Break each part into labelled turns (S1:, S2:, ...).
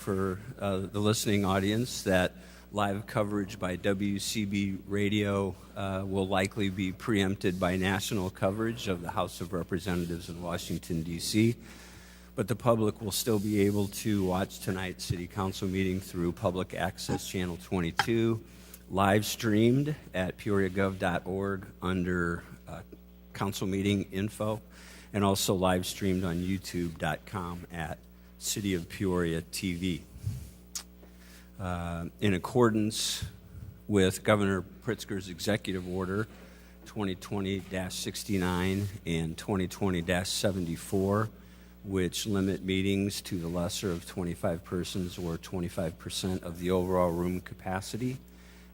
S1: for the listening audience that live coverage by WCB Radio will likely be preempted by national coverage of the House of Representatives in Washington, D.C., but the public will still be able to watch tonight's City Council meeting through Public Access Channel 22, live streamed at peoriagov.org under Council Meeting Info, and also live streamed on youtube.com at City of Peoria TV. In accordance with Governor Pritzker's Executive Order 2020-69 and 2020-74, which limit meetings to the lesser of 25 persons or 25% of the overall room capacity,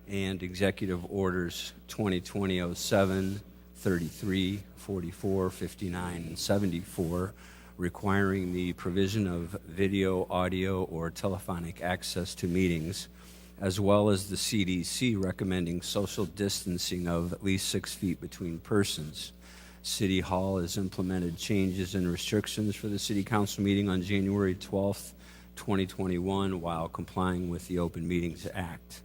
S1: and Executive Orders 2020-07, 33, 44, 59, and 74, requiring the provision of video, audio, or telephonic access to meetings, as well as the CDC recommending social distancing of at least 6 feet between persons. City Hall has implemented changes and restrictions for the City Council meeting on January 12th, 2021, while complying with the Open Meetings Act.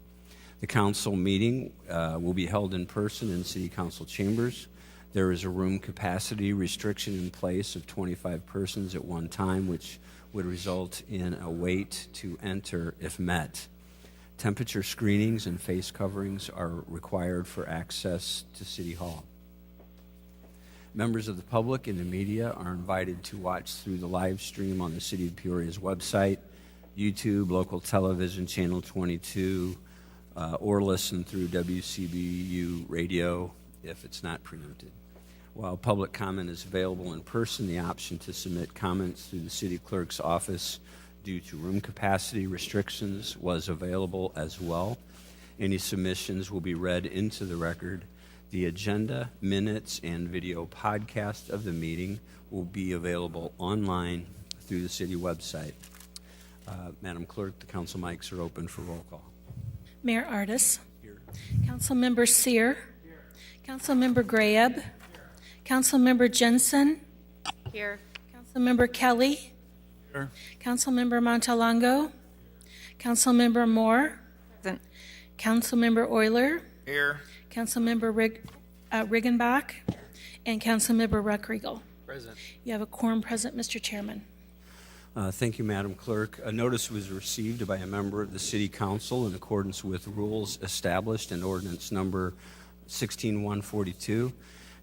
S1: The council meeting will be held in person in City Council chambers. There is a room capacity restriction in place of 25 persons at one time, which would result in a wait to enter if met. Temperature screenings and face coverings are required for access to City Hall. Members of the public and the media are invited to watch through the live stream on the City of Peoria's website, YouTube, local television, Channel 22, or listen through WCBU radio if it's not preempted. While public comment is available in person, the option to submit comments through the city clerk's office due to room capacity restrictions was available as well. Any submissions will be read into the record. The agenda, minutes, and video podcast of the meeting will be available online through the city website. Madam Clerk, the council mics are open for roll call.
S2: Mayor Ardis.
S1: Here.
S2: Councilmember Sear. Here. Councilmember Grayeb. Here. Councilmember Jensen.
S3: Here.
S2: Councilmember Kelly.
S4: Here.
S2: Councilmember Montalongo. Councilmember Moore.
S3: Present.
S2: Councilmember Euler.
S4: Here.
S2: Councilmember Riggenbach. And Councilmember Ruckriegel.
S4: Present.
S2: You have a quorum present, Mr. Chairman.
S1: Thank you, Madam Clerk. A notice was received by a member of the City Council in accordance with rules established in Ordinance Number 16142,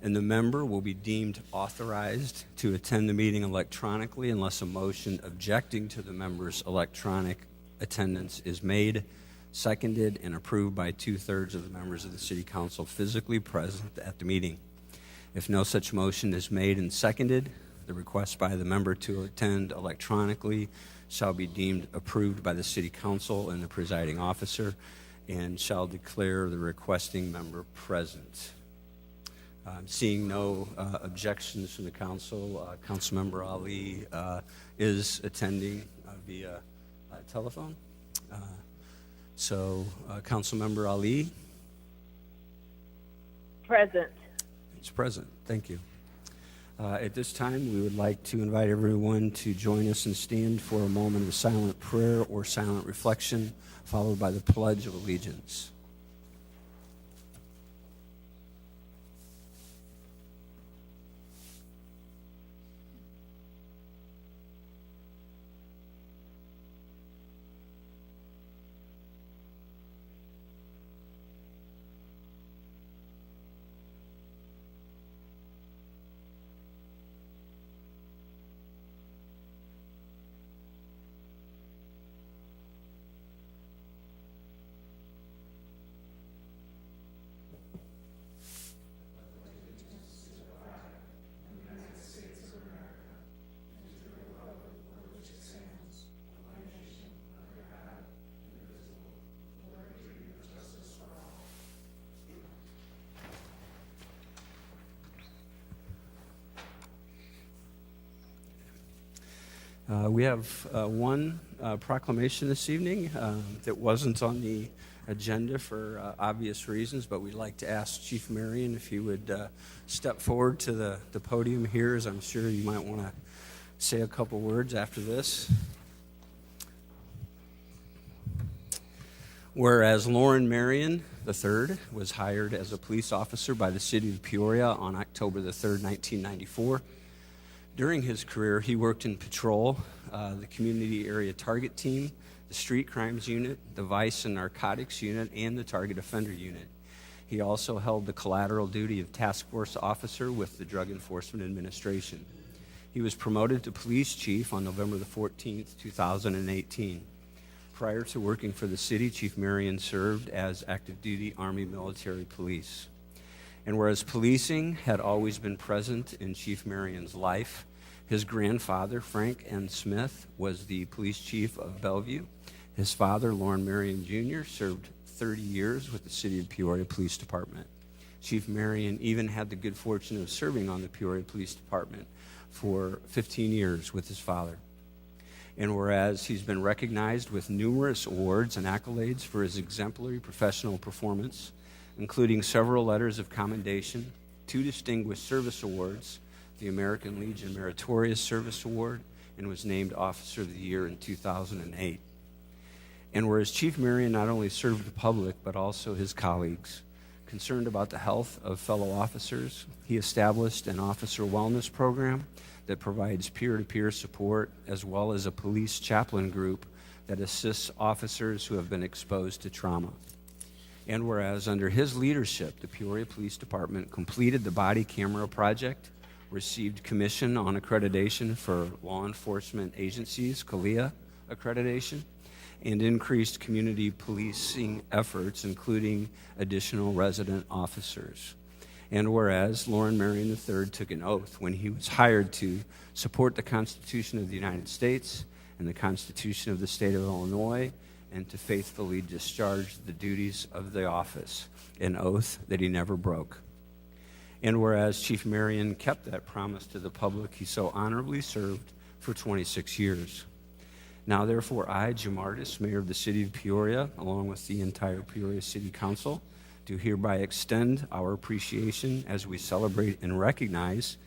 S1: and the member will be deemed authorized to attend the meeting electronically unless a motion objecting to the member's electronic attendance is made, seconded, and approved by 2/3 of the members of the City Council physically present at the meeting. If no such motion is made and seconded, the request by the member to attend electronically shall be deemed approved by the City Council and the presiding officer, and shall declare the requesting member present. Seeing no objections from the council, Councilmember Ali is attending via telephone. Councilmember Ali?
S3: Present.
S1: He's present. Thank you. At this time, we would like to invite everyone to join us and stand for a moment of silent prayer or silent reflection, followed by the Pledge of Allegiance. We have one proclamation this evening that wasn't on the agenda for obvious reasons, but we'd like to ask Chief Marion if he would step forward to the podium here, as I'm sure you might want to say a couple words after this. Whereas Lauren Marion III was hired as a police officer by the city of Peoria on October the 3rd, 1994. During his career, he worked in patrol, the community area target team, the street crimes unit, the vice and narcotics unit, and the target offender unit. He also held the collateral duty of task force officer with the Drug Enforcement Administration. He was promoted to police chief on November the 14th, 2018. Prior to working for the city, Chief Marion served as active duty Army military police. And whereas policing had always been present in Chief Marion's life, his grandfather, Frank N. Smith, was the police chief of Bellevue. His father, Lauren Marion Jr., served 30 years with the City of Peoria Police Department. Chief Marion even had the good fortune of serving on the Peoria Police Department for 15 years with his father. And whereas he's been recognized with numerous awards and accolades for his exemplary professional performance, including several letters of commendation, 2 Distinguished Service Awards, the American Legion Meritorious Service Award, and was named Officer of the Year in 2008. And whereas Chief Marion not only served the public, but also his colleagues, concerned about the health of fellow officers, he established an officer wellness program that provides peer-to-peer support, as well as a police chaplain group that assists officers who have been exposed to trauma. And whereas under his leadership, the Peoria Police Department completed the body camera project, received commission on accreditation for law enforcement agencies, CALEA accreditation, and increased community policing efforts, including additional resident officers. And whereas Lauren Marion III took an oath when he was hired to support the Constitution of the United States and the Constitution of the State of Illinois, and to faithfully discharge the duties of the office, an oath that he never broke. And whereas Chief Marion kept that promise to the public he so honorably served for 26 years. Now, therefore, I, Jamardis, Mayor of the City of Peoria, along with the entire Peoria City Council, do hereby extend our appreciation as we celebrate and recognize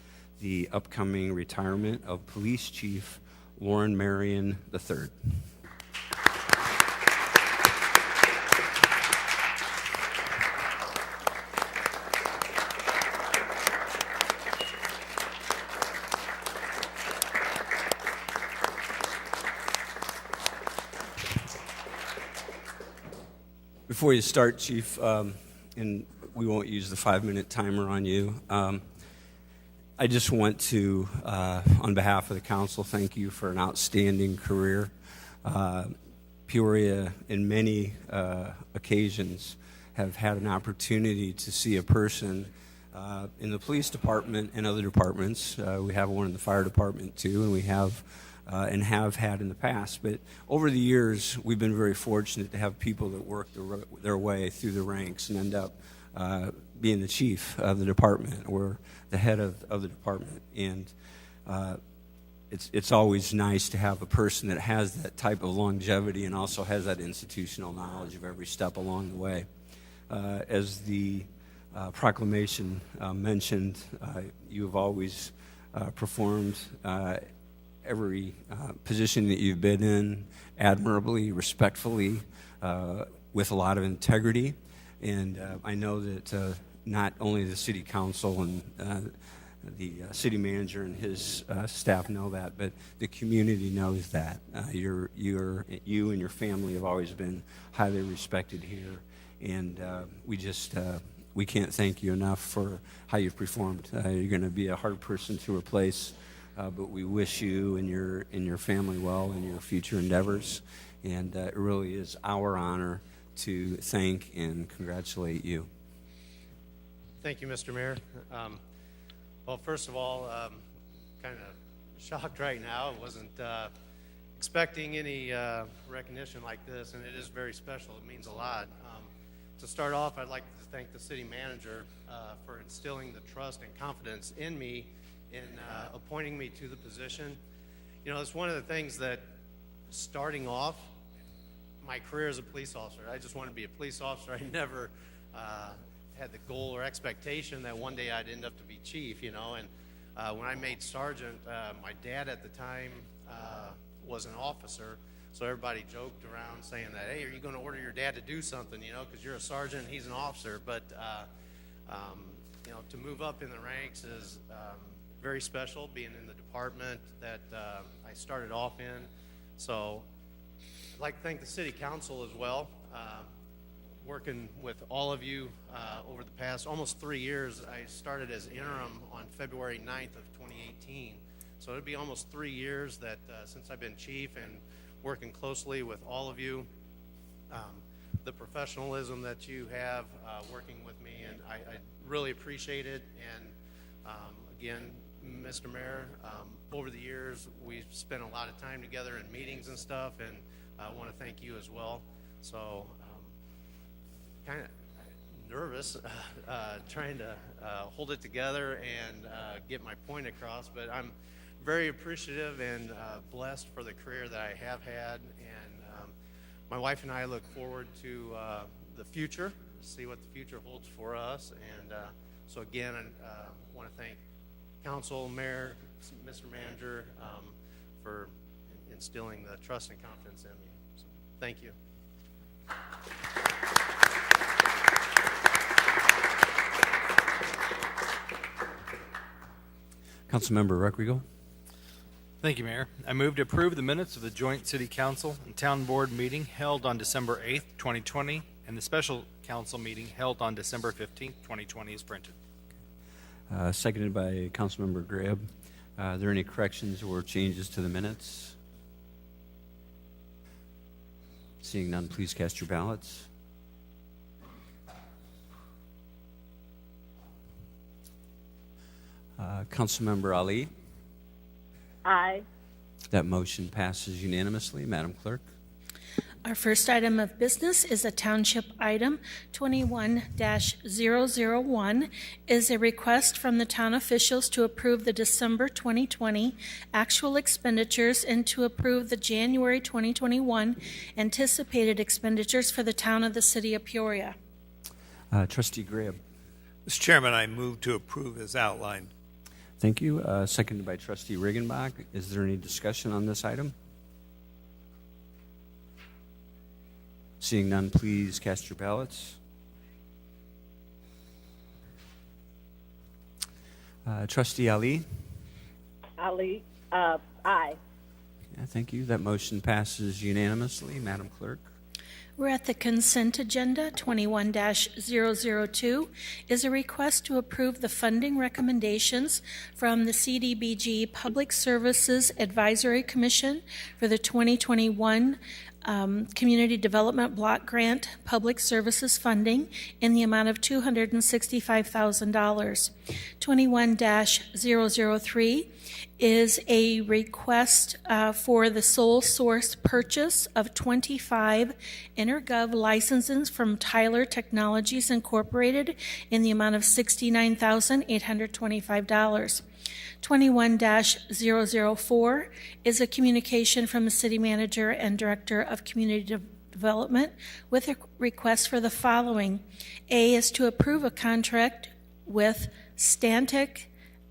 S1: the upcoming retirement of Police Chief Lauren Marion III. Before you start, Chief, and we won't use the 5-minute timer on you, I just want to, on behalf of the council, thank you for an outstanding career. Peoria, in many occasions, have had an opportunity to see a person in the police department and other departments. We have one in the fire department, too, and we have and have had in the past. But over the years, we've been very fortunate to have people that work their way through the ranks and end up being the chief of the department or the head of the department. And it's always nice to have a person that has that type of longevity and also has that institutional knowledge of every step along the way. As the proclamation mentioned, you have always performed every position that you've been in admirably, respectfully, with a lot of integrity. And I know that not only the city council and the city manager and his staff know that, but the community knows that. You and your family have always been highly respected here. And we can't thank you enough for how you've performed. You're going to be a hard person to replace. But we wish you and your family well in your future endeavors, and it really is our honor to thank and congratulate you.
S3: Thank you, Mr. Mayor. Well, first of all, kind of shocked right now. I wasn't expecting any recognition like this, and it is very special. It means a lot. To start off, I'd like to thank the city manager for instilling the trust and confidence in me in appointing me to the position. You know, it's one of the things that, starting off my career as a police officer, I just wanted to be a police officer. I never had the goal or expectation that one day I'd end up to be chief, you know. And when I made sergeant, my dad at the time was an officer, So everybody joked around saying that, hey, are you going to order your dad to do something, you know, because you're a sergeant, he's an officer. But, you know, to move up in the ranks is very special, being in the department that I started off in. So I'd like to thank the city council as well. Working with all of you over the past almost 3 years. I started as interim on February 9th of 2018. So it'll be almost 3 years that since I've been chief, and working closely with all of you. The professionalism that you have working with me, and I really appreciate it. And again, Mr. Mayor, over the years, we've spent a lot of time together in meetings and stuff, and I want to thank you as well. So kind of nervous trying to hold it together and get my point across, but I'm very appreciative and blessed for the career that I have had, and my wife and I look forward to the future, see what the future holds for us. And so again, I want to thank council, mayor, Mr. Manager, for instilling the trust and confidence in me. So thank you.
S1: Councilmember Reckrigal.
S4: Thank you, Mayor. I move to approve the minutes of the joint city council and town board meeting held on December 8th, 2020, and the special council meeting held on December 15th, 2020 is printed.
S1: Seconded by Councilmember Grab. Are there any corrections or changes to the minutes? Seeing none, please cast your ballots. Councilmember Ali.
S5: Aye.
S2: That motion passes unanimously. Madam Clerk.
S5: Our first item of business is a township item 21-001 is a request from the town officials to approve the December 2020 actual expenditures and to approve the January 2021 anticipated expenditures for the town of the city of Peoria.
S2: Trustee Grab.
S6: Mr. Chairman, I move to approve as outlined.
S2: Thank you. Seconded by Trustee Riggenbach. Is there any discussion on this item? Seeing none, please cast your ballots. Trustee Ali?
S7: Ali, aye.
S2: Yeah, thank you. That motion passes unanimously. Madam Clerk.
S5: We're at the consent agenda. 21-002 is a request to approve the funding recommendations from the CDBG Public Services Advisory Commission for the 2021 Community Development Block Grant Public Services Funding in the amount of $265,000. 21-003 is a request for the sole source purchase of 25 InterGov licenses from Tyler Technologies Incorporated in the amount of $69,825. 21-004 is a communication from the City Manager and Director of Community Development with a request for the following. A is to approve a contract with Stantec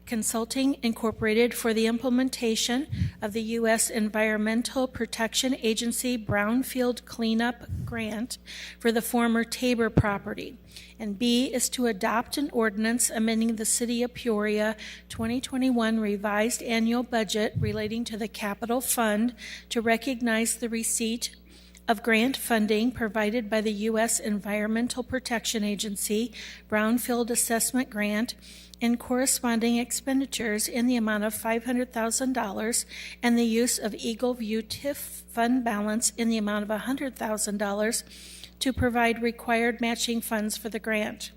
S5: Consulting Incorporated for the implementation of the U.S. Environmental Protection Agency Brownfield Cleanup Grant for the former Tabor property. And B is to adopt an ordinance amending the City of Peoria 2021 revised annual budget relating to the capital fund to recognize the receipt of grant funding provided by the U.S. Environmental Protection Agency Brownfield Assessment Grant and corresponding expenditures in the amount of $500,000 and the use of Eagle View TIF fund balance in the amount of $100,000 to provide required matching funds for the grant.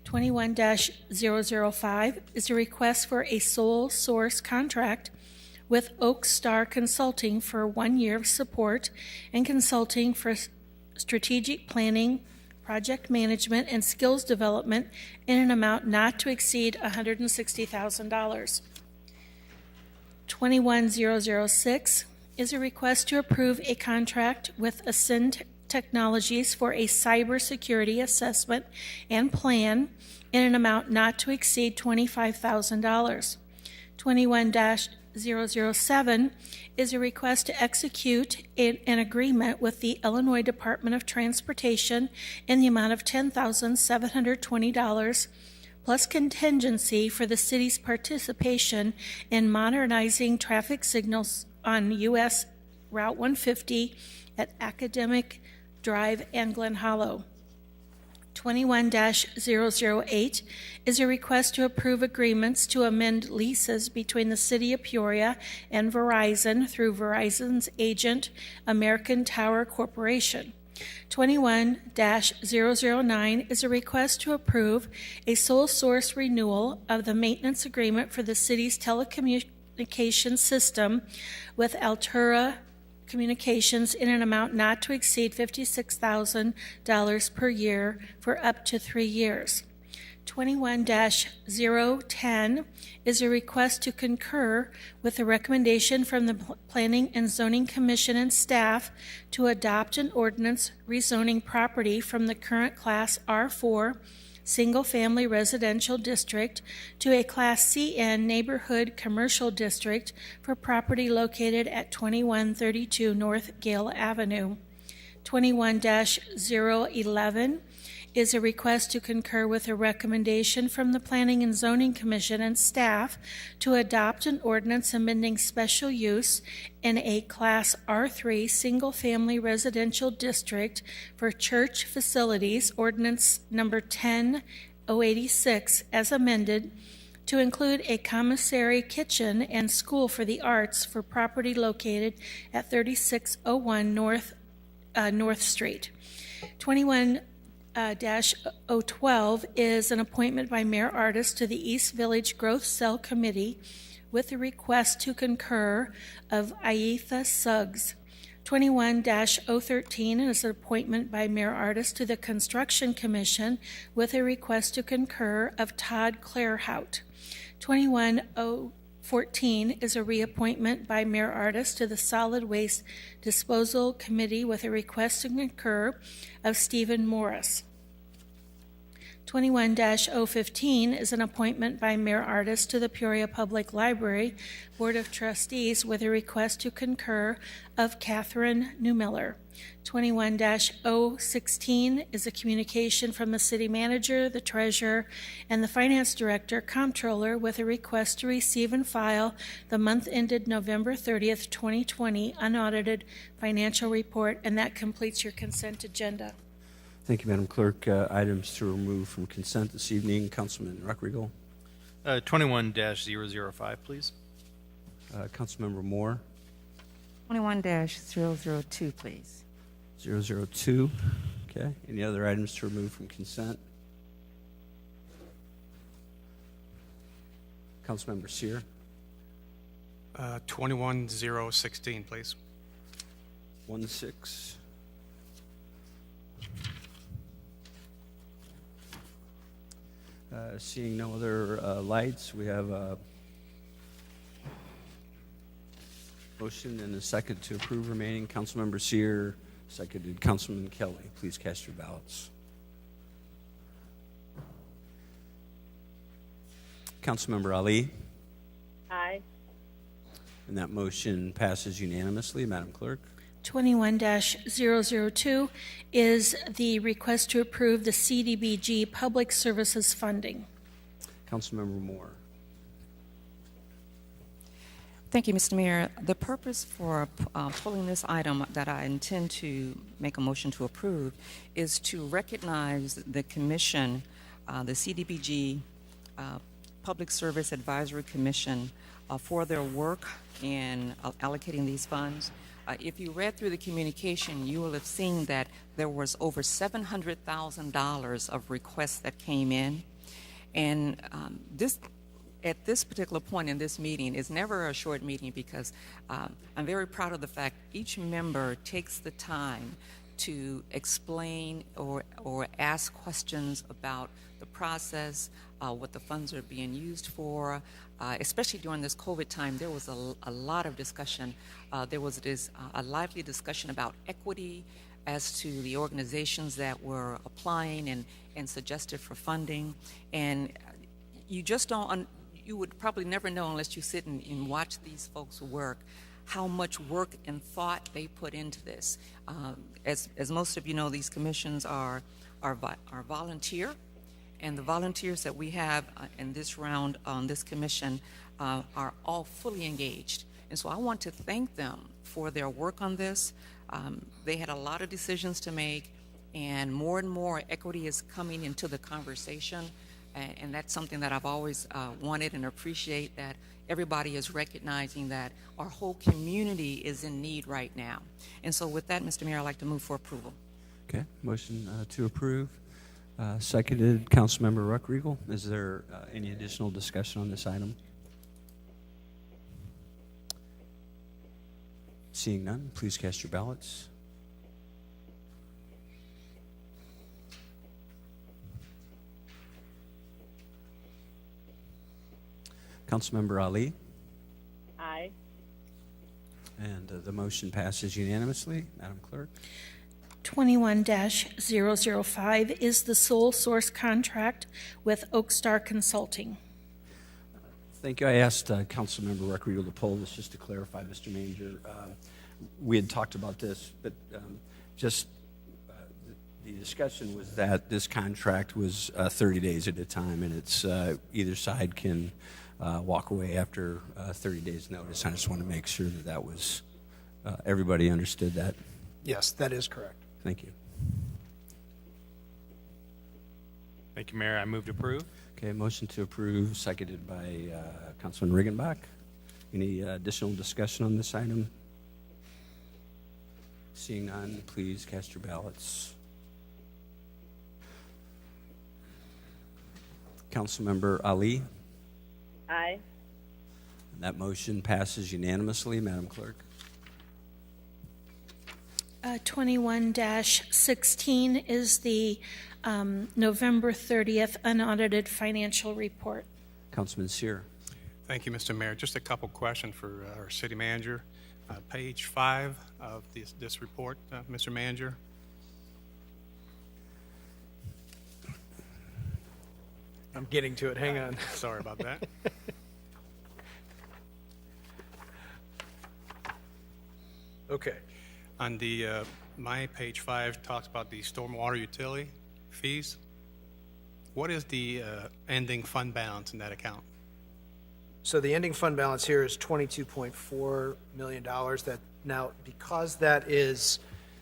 S5: 21-005 is a request for a sole source contract with Oak Star Consulting for 1 year of support and consulting for strategic planning, project management, and skills development in an amount not to exceed $160,000. 21-006 is a request to approve a contract with Ascend Technologies for a cybersecurity assessment and plan in an amount not to exceed $25,000. 21-007 21-007 is a request to execute an agreement with the Illinois Department of Transportation in the amount of $10,720 plus contingency for the city's participation in modernizing traffic signals on U.S. Route 150 at Academic Drive and Glen Hollow. 21-008 is a request to approve agreements to amend leases between the City of Peoria and Verizon through Verizon's agent, American Tower Corporation. 21-009 is a request to approve a sole source renewal of the maintenance agreement for the city's telecommunications system with Altura Communications in an amount not to exceed $56,000 per year for up to 3 years. 21-010 is a request to concur with the recommendation from the Planning and Zoning Commission and staff to adopt an ordinance rezoning property from the current Class R4 single-family residential district to a Class CN neighborhood commercial district for property located at 2132 North Gale Avenue. 21-011 is a request to concur with a recommendation from the Planning and Zoning Commission and staff to adopt an ordinance amending special use in a Class R3 single-family residential district for church facilities, ordinance number 10086, as amended, to include a commissary kitchen and school for the arts for property located at 3601 North Street. 21-012 is an appointment by Mayor Artis to the East Village Growth Cell Committee with a request to concur of Aetha Suggs. 21-013 is an appointment by Mayor Artis to the Construction Commission with a request to concur of Todd Clarehout. 21-014 is a reappointment by Mayor Artis to the Solid Waste Disposal Committee with a request to concur of Stephen Morris. 21-015 is an appointment by Mayor Artis to the Peoria Public Library Board of Trustees with a request to concur of Catherine Newmiller. 21-016 is a communication from the city manager, the treasurer, and the finance director, comptroller, with a request to receive and file the month ended November 30th, 2020 unaudited financial report, and that completes your consent agenda.
S1: Thank you, Madam Clerk. Items to remove from consent this evening. Councilman Ruckriegel.
S4: 21-005, please.
S1: Councilmember Moore.
S8: 21-002, please.
S1: 002. Okay. Any other items to remove from consent? Councilmember Sear.
S9: 21-016, please.
S1: 16. Seeing no other lights, we have a motion and a second to approve remaining. Councilmember Sear, seconded Councilman Kelly. Please cast your ballots. Councilmember Ali,
S7: Aye.
S1: and that motion passes unanimously. Madam Clerk.
S5: 21-002 is the request to approve the CDBG Public Services funding.
S1: Councilmember Moore.
S8: Thank you, Mr. Mayor. The purpose for pulling this item that I intend to make a motion to approve is to recognize the commission, the CDBG Public Service Advisory Commission, for their work in allocating these funds. If you read through the communication, you will have seen that there was over $700,000 of requests that came in. And at this particular point in this meeting is never a short meeting because I'm very proud of the fact each member takes the time to explain or ask questions about the process, what the funds are being used for. Especially during this COVID time, there was a lot of discussion. There was a lively discussion about equity as to the organizations that were applying and suggested for funding. And you just don't, you would probably never know unless you sit and watch these folks work, how much work and thought they put into this. As most of you know, these commissions are volunteer, and the volunteers that we have in this round on this commission are all fully engaged. And so I want to thank them for their work on this. They had a lot of decisions to make, and more equity is coming into the conversation. And that's something that I've always wanted and appreciate, that everybody is recognizing that our whole community is in need right now. And so with that, Mr. Mayor, I'd like to move for approval.
S2: Okay, motion to approve. Seconded, Councilmember Ruckriegel. Is there any additional discussion on this item? Seeing none, please cast your ballots. Councilmember Ali,
S7: Aye.
S2: and the motion passes unanimously. Madam Clerk.
S5: 21-005 is the sole source contract with Oakstar Consulting.
S2: Thank you. I asked Councilmember Ruckriegel to pull this just to clarify, Mr. Manager. We had talked about this, but just the discussion was that this contract was 30 days at a time, and it's either side can walk away after 30 days' notice. I just want to make sure that that was everybody understood that.
S9: Yes, that is correct.
S2: Thank you.
S4: Thank you, Mayor. I move to approve.
S2: Okay, motion to approve, seconded by Councilman Riggenbach. Any additional discussion on this item? Seeing none, please cast your ballots. Councilmember Ali,
S7: Aye.
S2: that motion passes unanimously. Madam Clerk.
S5: 21-16 is the November 30th unaudited financial report.
S2: Councilman Sear.
S9: Thank you, Mr. Mayor. Just a couple questions for our city manager. Page 5 of this report, Mr. Manager.
S10: I'm getting to it. Hang on.
S9: Sorry about that.
S10: Okay.
S9: On the, my page 5 talks about the stormwater utility fees. What is the ending fund balance in that account?
S10: So the ending fund balance here is $22.4 million. That now, because this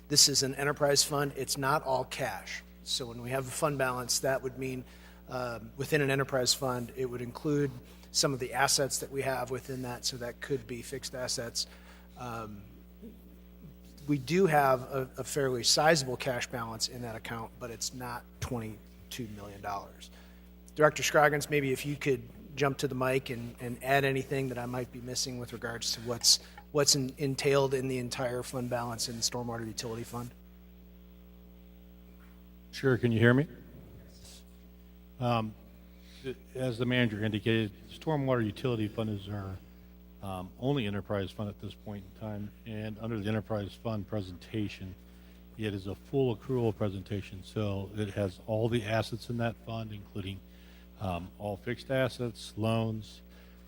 S10: is an enterprise fund, it's not all cash. So when we have a fund balance, that would mean within an enterprise fund, it would include some of the assets that we have within that. So that could be fixed assets. We do have a fairly sizable cash balance in that account, but it's not $22 million. Director Scroggins, maybe if you could jump to the mic and add anything that I might be missing with regards to what's entailed in the entire fund balance in the Stormwater Utility Fund.
S11: Sure, can you hear me? As the manager indicated, Stormwater Utility Fund is our only enterprise fund at this point in time, and under the enterprise fund presentation, it is a full accrual presentation. So it has all the assets in that fund, including all fixed assets, loans.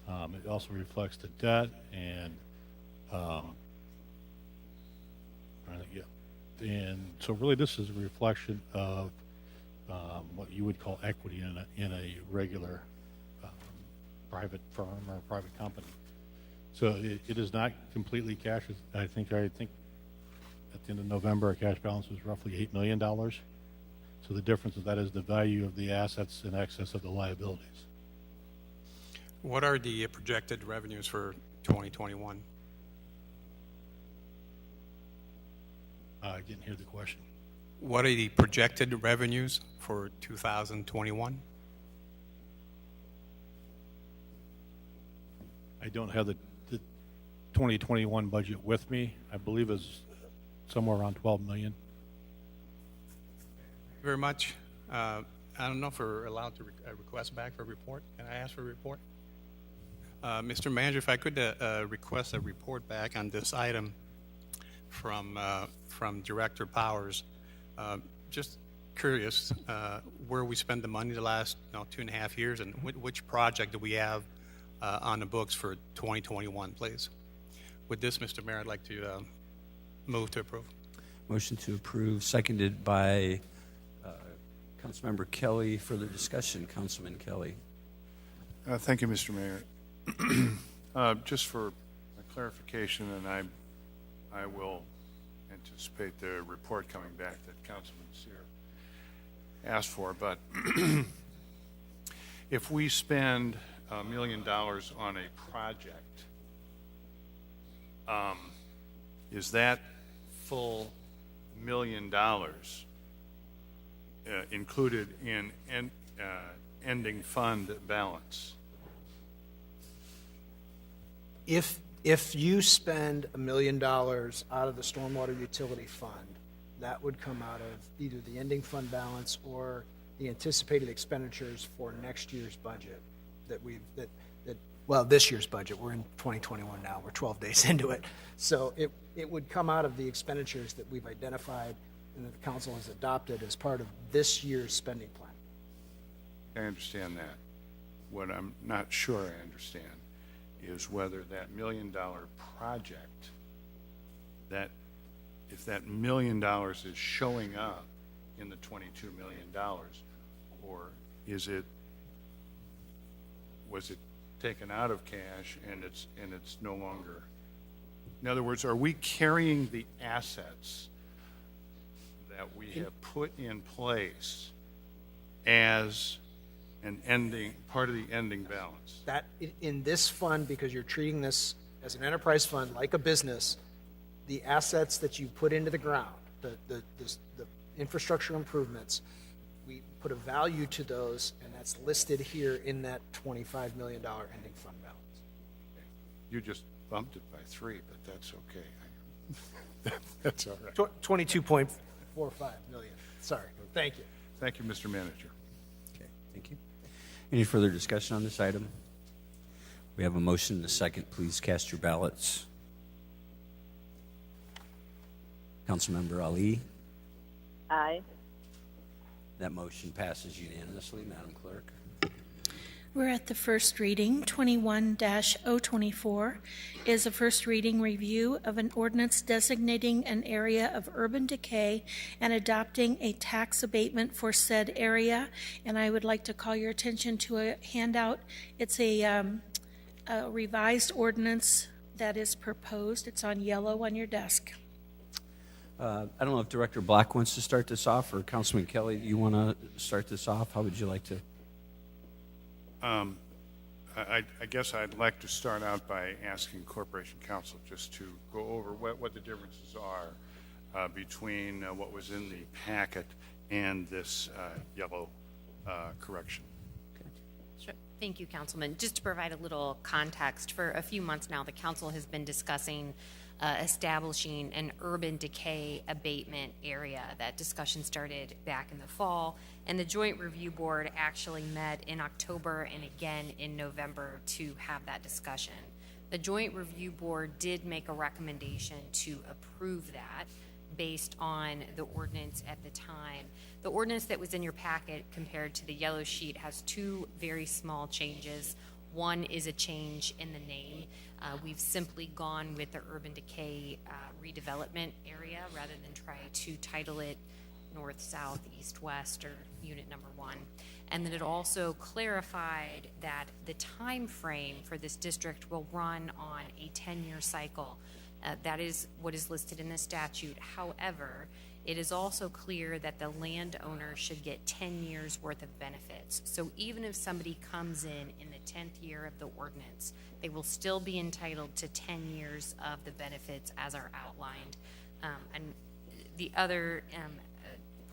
S11: It also reflects the debt and and so really this is a reflection of what you would call equity in a regular private firm or private company. So it is not completely cash. I think at the end of November, our cash balance was roughly $8 million. So the difference of that is the value of the assets in excess of the liabilities.
S9: What are the projected revenues for 2021?
S11: I didn't hear the question.
S9: What are the projected revenues for 2021?
S11: I don't have the 2021 budget with me. I believe it's somewhere around 12 million.
S9: Very much. I don't know if we're allowed to request back for a report. Can I ask for a report? Mr. Manager, if I could request a report back on this item from Director Powers. Just curious where we spend the money the last 2.5 years, and which project do we have on the books for 2021, please. With this, Mr. Mayor, I'd like to move to approve.
S2: Motion to approve, seconded by Councilmember Kelly. Further discussion, Councilman Kelly.
S12: Thank you, Mr. Mayor. Just for a clarification, and I will anticipate the report coming back that Councilman Sear asked for, but if we spend $1 million on a project, is that full $1 million included in ending fund balance?
S10: If you spend $1 million out of the stormwater utility fund, that would come out of either the ending fund balance or the anticipated expenditures for next year's budget well, this year's budget. We're in 2021 now. We're 12 days into it. So it would come out of the expenditures that we've identified and that the council has adopted as part of this year's spending plan.
S12: I understand that. What I'm not sure I understand is whether that $1 million project, that if that $1 million is showing up in the $22 million, or was it taken out of cash and it's no longer? In other words, are we carrying the assets that we have put in place as an ending part of the ending balance?
S10: That in this fund, because you're treating this as an enterprise fund like a business, the assets that you put into the ground, the infrastructure improvements, we put a value to those, and that's listed here in that $25 million ending fund balance.
S12: You just bumped it by 3, but that's okay. That's all right.
S10: 22.45 million. Sorry. Thank you.
S12: Thank you, Mr. Manager.
S2: Okay, thank you. Any further discussion on this item? We have a motion and a second. Please cast your ballots. Councilmember Ali.
S7: Aye.
S2: That motion passes unanimously, Madam Clerk.
S5: We're at the first reading. 21-024 is a first reading review of an ordinance designating an area of urban decay and adopting a tax abatement for said area. And I would like to call your attention to a handout. It's a revised ordinance that is proposed. It's on yellow on your desk.
S2: I don't know if Director Black wants to start this off, or Councilman Kelly, you want to start this off? How would you like to?
S12: I guess I'd like to start out by asking Corporation Counsel just to go over what the differences are between what was in the packet and this yellow correction.
S13: Sure. Thank you, Councilman. Just to provide a little context, for a few months now, the council has been discussing establishing an urban decay abatement area. That discussion started back in the fall, and the Joint Review Board actually met in October and again in November to have that discussion. The Joint Review Board did make a recommendation to approve that based on the ordinance at the time. The ordinance that was in your packet compared to the yellow sheet has 2 very small changes. One is a change in the name. We've simply gone with the urban decay redevelopment area rather than try to title it north, south, east, west, or unit number 1. And then it also clarified that the time frame for this district will run on a 10-year cycle. That is what is listed in the statute. However, it is also clear that the landowner should get 10 years worth of benefits. So even if somebody comes in the 10th year of the ordinance, they will still be entitled to 10 years of the benefits as are outlined. And the other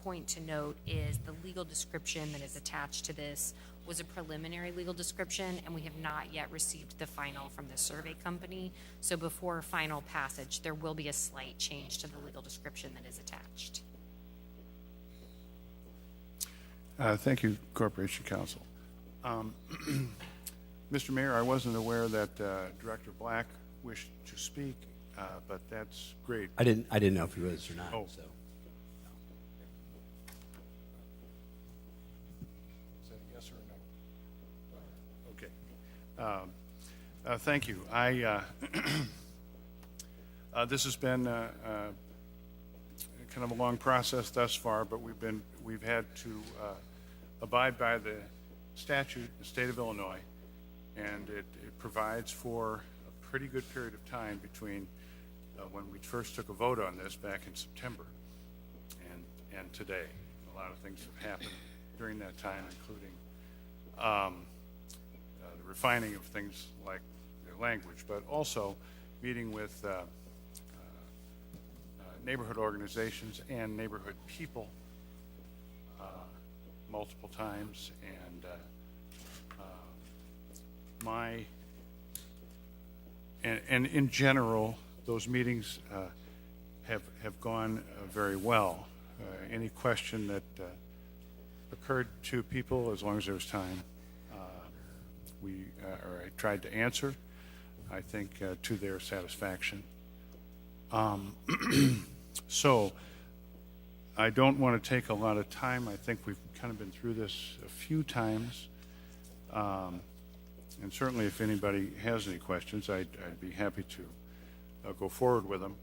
S13: point to note is the legal description that is attached to this was a preliminary legal description, and we have not yet received the final from the survey company. So before final passage, there will be a slight change to the legal description that is attached.
S12: Thank you, Corporation Counsel. Mr. Mayor, I wasn't aware that Director Black wished to speak, but that's great.
S2: I didn't know if he was or not.
S12: Oh.
S2: So.
S12: Is that a yes or a no? Okay. Thank you. This has been kind of a long process thus far, but we've had to abide by the statute in the state of Illinois, and it provides for a pretty good period of time between when we first took a vote on this back in September and today. A lot of things have happened during that time, including the refining of things like the language, but also meeting with neighborhood organizations and neighborhood people multiple times, and in general, those meetings have gone very well. Any question that occurred to people, as long as there was time, I tried to answer, I think, to their satisfaction. So I don't want to take a lot of time. I think we've kind of been through this a few times. And certainly if anybody has any questions, I'd be happy to go forward with them.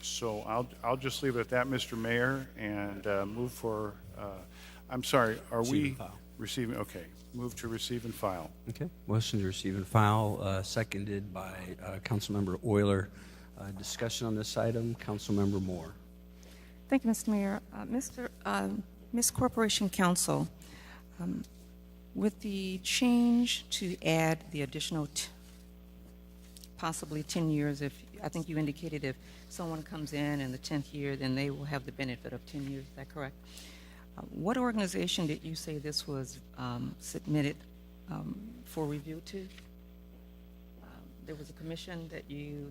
S12: So I'll just leave it at that, Mr. Mayor, and move for, I'm sorry, are
S2: Receive
S12: we
S2: and file.
S12: receiving? Okay, move to receive and file.
S2: Okay. Motion to receive and file, seconded by Councilmember Euler. Discussion on this item, Councilmember Moore.
S8: Thank you, Mr. Mayor. Ms. Corporation Counsel, with the change to add the additional possibly 10 years, I think you indicated if someone comes in the 10th year, then they will have the benefit of 10 years. Is that correct? What organization did you say this was submitted for review to? There was a commission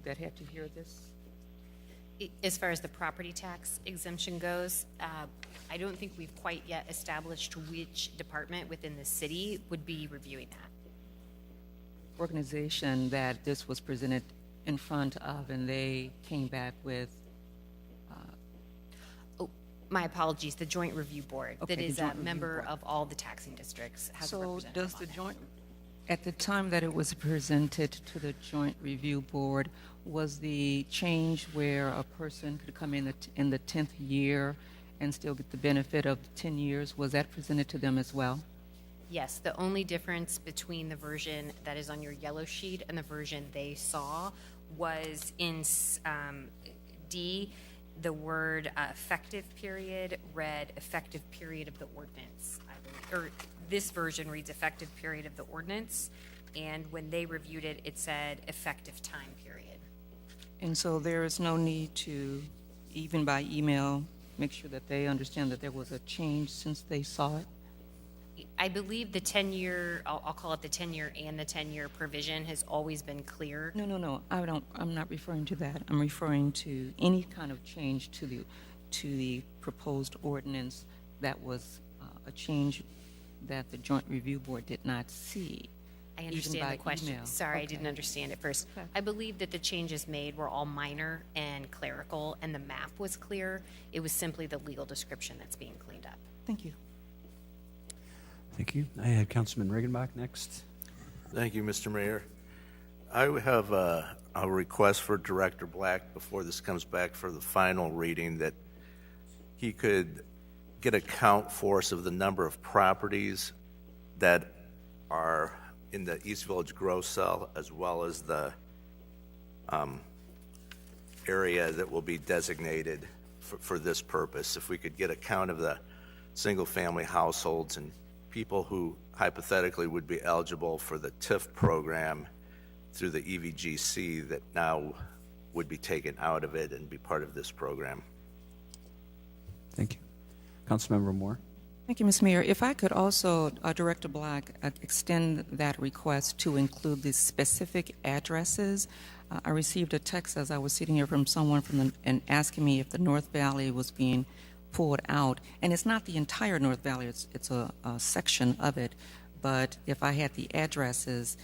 S8: that had to hear this?
S13: As far as the property tax exemption goes, I don't think we've quite yet established which department within the city would be reviewing that.
S8: Organization that this was presented in front of, and they came back with.
S13: My apologies, the Joint Review Board,
S8: Okay,
S13: that
S8: the
S13: is a
S8: Joint Review
S13: member
S8: Board.
S13: of all the taxing districts, has a
S8: So
S13: representative
S8: does
S13: on
S8: the
S13: it.
S8: joint, at the time that it was presented to the Joint Review Board, was the change where a person could come in the 10th year and still get the benefit of 10 years, was that presented to them as well?
S13: Yes, the only difference between the version that is on your yellow sheet and the version they saw was in D, the word effective period read effective period of the ordinance, I believe. Or this version reads effective period of the ordinance, and when they reviewed it, it said effective time period.
S8: And so there is no need to, even by email, make sure that they understand that there was a change since they saw it?
S13: I believe the 10-year, I'll call it the 10-year and the 10-year provision has always been clear.
S8: No, I'm not referring to that. I'm referring to any kind of change to the proposed ordinance that was a change that the Joint Review Board did not see.
S13: I
S8: even
S13: understand
S8: by
S13: the question.
S8: email.
S13: Sorry, I
S8: Okay.
S13: didn't understand it first.
S8: Okay.
S13: I believe that the changes made were all minor and clerical, and the map was clear. It was simply the legal description that's being cleaned up.
S8: Thank you.
S2: Thank you. I had Councilman Regenbach next.
S14: Thank you, Mr. Mayor. I have a request for Director Black before this comes back for the final reading, that he could get a count for us of the number of properties that are in the East Village Growth Cell, as well as the area that will be designated for this purpose. If we could get a count of the single-family households and people who hypothetically would be eligible for the TIF program through the EVGC that now would be taken out of it and be part of this program.
S2: Thank you. Councilmember Moore.
S8: Thank you, Ms. Mayor. If I could also, Director Black, extend that request to include the specific addresses. I received a text as I was sitting here from someone and asking me if the North Valley was being pulled out. And it's not the entire North Valley, it's a section of it. But if I had the addresses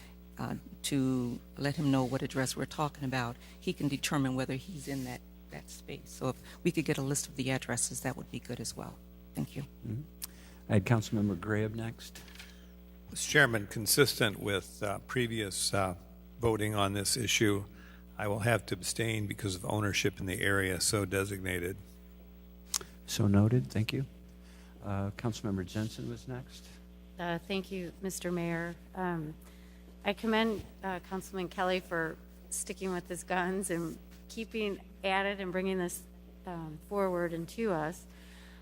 S8: to let him know what address we're talking about, he can determine whether he's in that space. So if we could get a list of the addresses, that would be good as well. Thank you.
S2: I had Councilmember Graham next.
S6: Mr. Chairman, consistent with previous voting on this issue, I will have to abstain because of ownership in the area so designated.
S2: So noted. Thank you. Councilmember Jensen was next.
S15: Thank you, Mr. Mayor. I commend Councilman Kelly for sticking with his guns and keeping at it and bringing this forward and to us.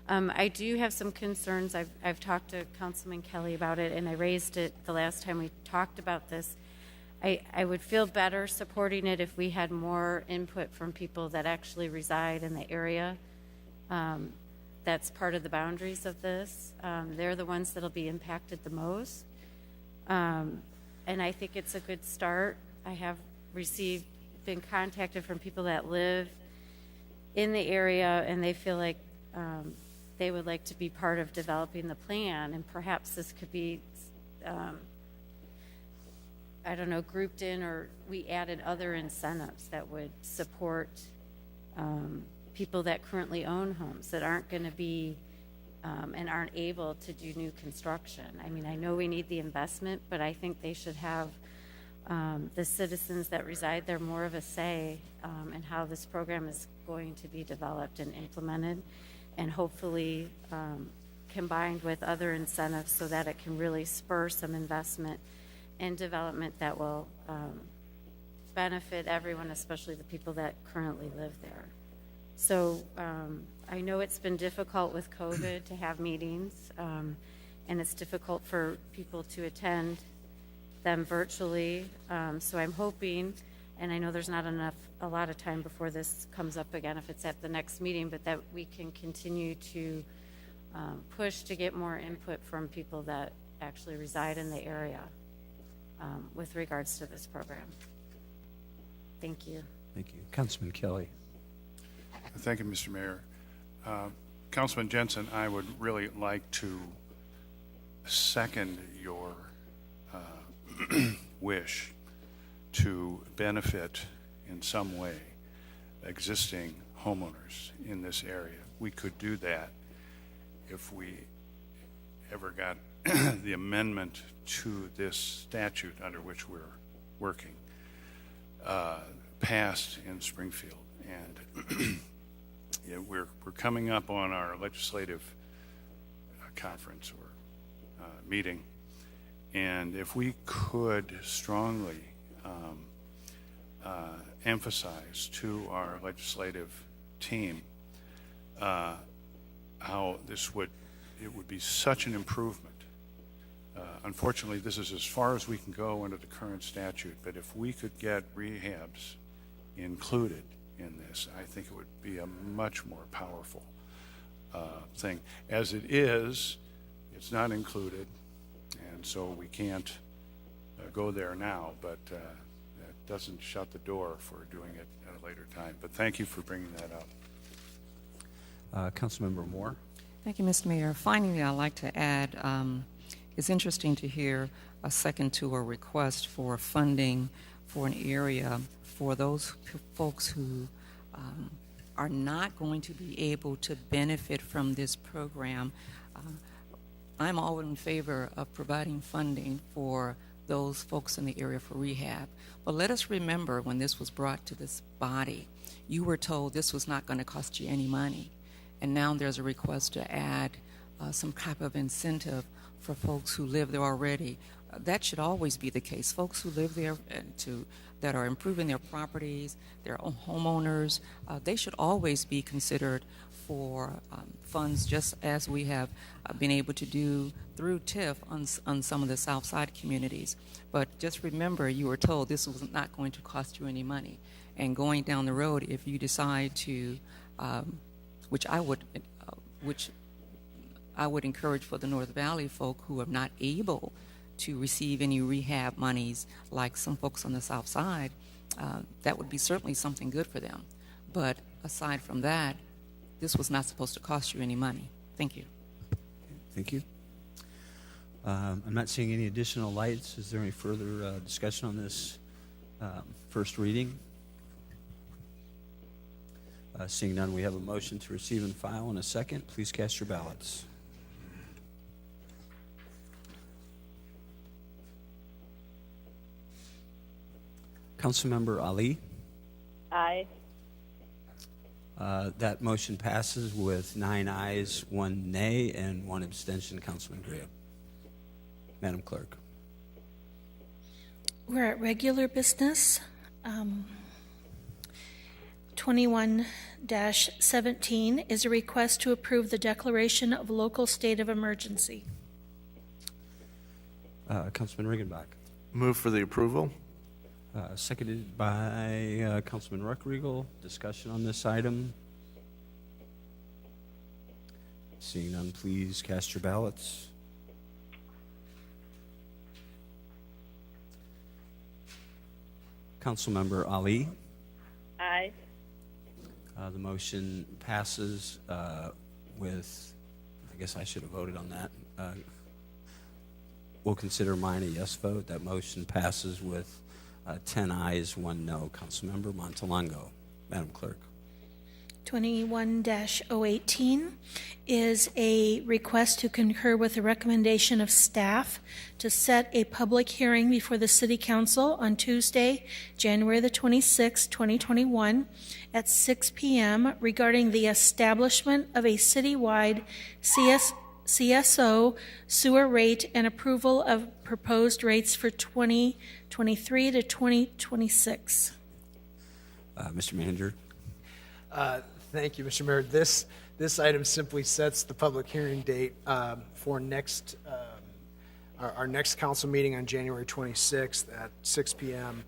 S15: I do have some concerns. I've talked to Councilman Kelly about it, and I raised it the last time we talked about this. I would feel better supporting it if we had more input from people that actually reside in the area. That's part of the boundaries of this. They're the ones that'll be impacted the most. And I think it's a good start. I have been contacted from people that live in the area, and they feel like they would like to be part of developing the plan, and perhaps this could be, I don't know, grouped in, or we added other incentives that would support people that currently own homes that aren't going to be and aren't able to do new construction. I mean, I know we need the investment, but I think they should have the citizens that reside there more of a say in how this program is going to be developed and implemented, and hopefully combined with other incentives so that it can really spur some investment and development that will benefit everyone, especially the people that currently live there. So I know it's been difficult with COVID to have meetings, and it's difficult for people to attend them virtually. So I'm hoping, and I know there's not a lot of time before this comes up again if it's at the next meeting, but that we can continue to push to get more input from people that actually reside in the area with regards to this program. Thank you.
S2: Thank you. Councilman Kelly.
S12: Thank you, Mr. Mayor. Councilman Jensen, I would really like to second your wish to benefit in some way existing homeowners in this area. We could do that if we ever got the amendment to this statute under which we're working passed in Springfield. And yeah, we're coming up on our legislative conference or meeting, and if we could strongly emphasize to our legislative team how it would be such an improvement. Unfortunately, this is as far as we can go under the current statute, but if we could get rehabs included in this, I think it would be a much more powerful thing. As it is, it's not included, and so we can't go there now, but that doesn't shut the door for doing it at a later time. But thank you for bringing that up.
S2: Councilmember Moore.
S8: Thank you, Mr. Mayor. Finally, I'd like to add, it's interesting to hear a second to a request for funding for an area for those folks who are not going to be able to benefit from this program. I'm all in favor of providing funding for those folks in the area for rehab. But let us remember, when this was brought to this body, you were told this was not going to cost you any money. And now there's a request to add some type of incentive for folks who live there already. That should always be the case. Folks who live there that are improving their properties, their own homeowners, they should always be considered for funds, just as we have been able to do through TIF on some of the South Side communities. But just remember, you were told this was not going to cost you any money. And going down the road, if you decide to, which I would encourage for the North Valley folk who are not able to receive any rehab monies like some folks on the South Side, that would be certainly something good for them. But aside from that, this was not supposed to cost you any money. Thank you.
S2: Thank you. I'm not seeing any additional lights. Is there any further discussion on this first reading? Seeing none, we have a motion to receive and file in a second. Please cast your ballots. Councilmember Ali.
S7: Aye.
S2: That motion passes with 9 ayes, 1 nay, and 1 abstention. Councilman Graham. Madam Clerk.
S5: We're at regular business. 21-17 is a request to approve the declaration of local state of emergency.
S2: Councilman Riggenbach.
S14: Move for the approval?
S2: Seconded by Councilman Ruckriegel. Discussion on this item. Seeing none, please cast your ballots. Councilmember Ali.
S7: Aye.
S2: The motion passes with, I guess I should have voted on that. We'll consider mine a yes vote. That motion passes with 10 ayes, 1 no. Councilmember Montalongo. Madam Clerk.
S5: 21-018 is a request to concur with the recommendation of staff to set a public hearing before the City Council on Tuesday, January the 26th, 2021, at 6 p.m. regarding the establishment of a citywide CSO sewer rate and approval of proposed rates for 2023 to 2026.
S2: Mr. Manager.
S10: Thank you, Mr. Mayor. This item simply sets the public hearing date for our next council meeting on January 26th at 6 p.m.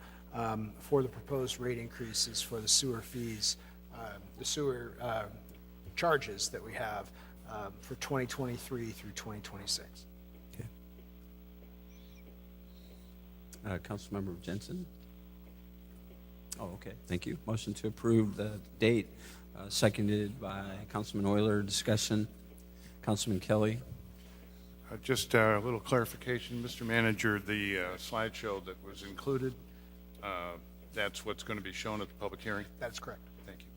S10: For the proposed rate increases for the sewer fees, the sewer charges that we have for 2023 through 2026.
S2: Okay. Councilmember Jensen. Oh, okay. Thank you. Motion to approve the date, seconded by Councilman Euler. Discussion. Councilman Kelly.
S12: Just a little clarification, Mr. Manager, the slideshow that was included, that's what's going to be shown at the public hearing?
S10: That's correct.
S12: Thank you.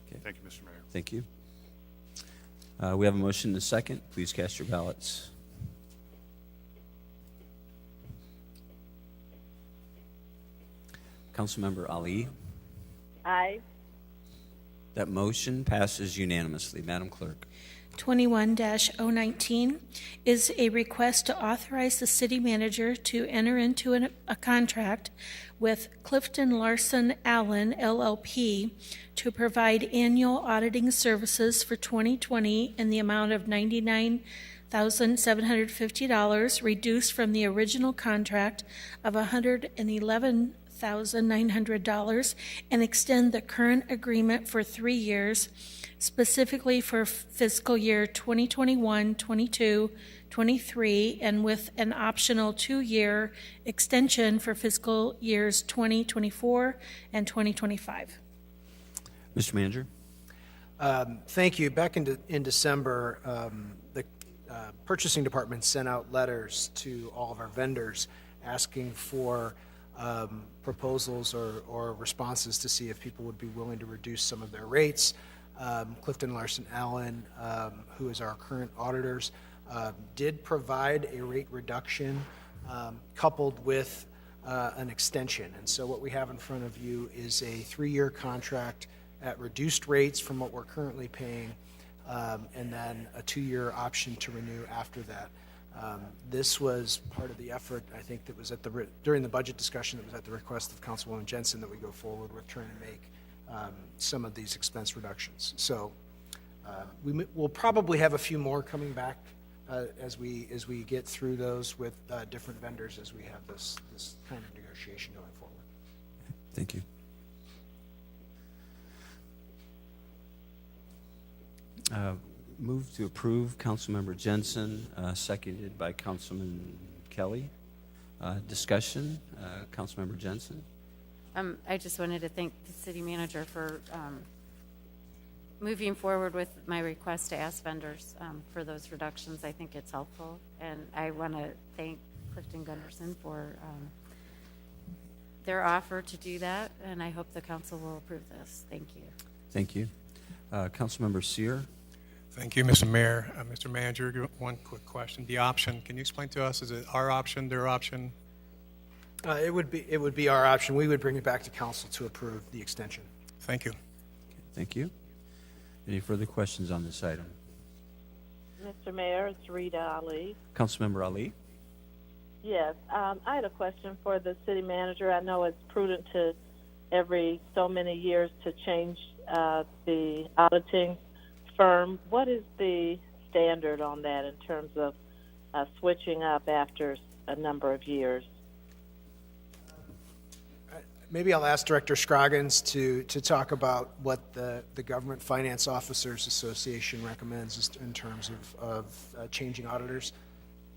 S2: Okay.
S12: Thank you, Mr. Mayor.
S2: Thank you. We have a motion and a second. Please cast your ballots. Councilmember Ali.
S7: Aye.
S2: That motion passes unanimously. Madam Clerk.
S5: 21-019 is a request to authorize the city manager to enter into a contract with Clifton Larson Allen LLP to provide annual auditing services for 2020 in the amount of $99,750, reduced from the original contract of $111,900, and extend the current agreement for 3 years, specifically for fiscal year 2021, 22, 23, and with an optional 2-year extension for fiscal years 2024 and 2025.
S2: Mr. Manager.
S10: Thank you. Back in December, the purchasing department sent out letters to all of our vendors asking for proposals or responses to see if people would be willing to reduce some of their rates. Clifton Larson Allen, who is our current auditors, did provide a rate reduction coupled with an extension. And so what we have in front of you is a 3-year contract at reduced rates from what we're currently paying, and then a 2-year option to renew after that. This was part of the effort, I think, that was during the budget discussion that was at the request of Councilwoman Jensen that we go forward with trying to make some of these expense reductions. So we'll probably have a few more coming back as we get through those with different vendors as we have this kind of negotiation going forward.
S2: Thank you. Move to approve, Councilmember Jensen, seconded by Councilman Kelly. Discussion, Councilmember Jensen.
S15: I just wanted to thank the city manager for moving forward with my request to ask vendors for those reductions. I think it's helpful, and I want to thank Clifton Gunderson for their offer to do that, and I hope the council will approve this. Thank you.
S2: Thank you. Councilmember Sear.
S9: Thank you, Mr. Mayor. Mr. Manager, one quick question. The option, can you explain to us, is it our option, their option?
S10: It would be our option. We would bring it back to council to approve the extension.
S9: Thank you.
S1: Thank you. Any further questions on this item?
S7: Mr. Mayor, it's Rita Ali.
S1: Councilmember Ali?
S7: Yes, I had a question for the city manager. I know it's prudent to every so many years to change the auditing firm. What is the standard on that in terms of switching up after a number of years?
S10: Maybe I'll ask Director Scroggins to talk about what the Government Finance Officers Association recommends in terms of changing auditors.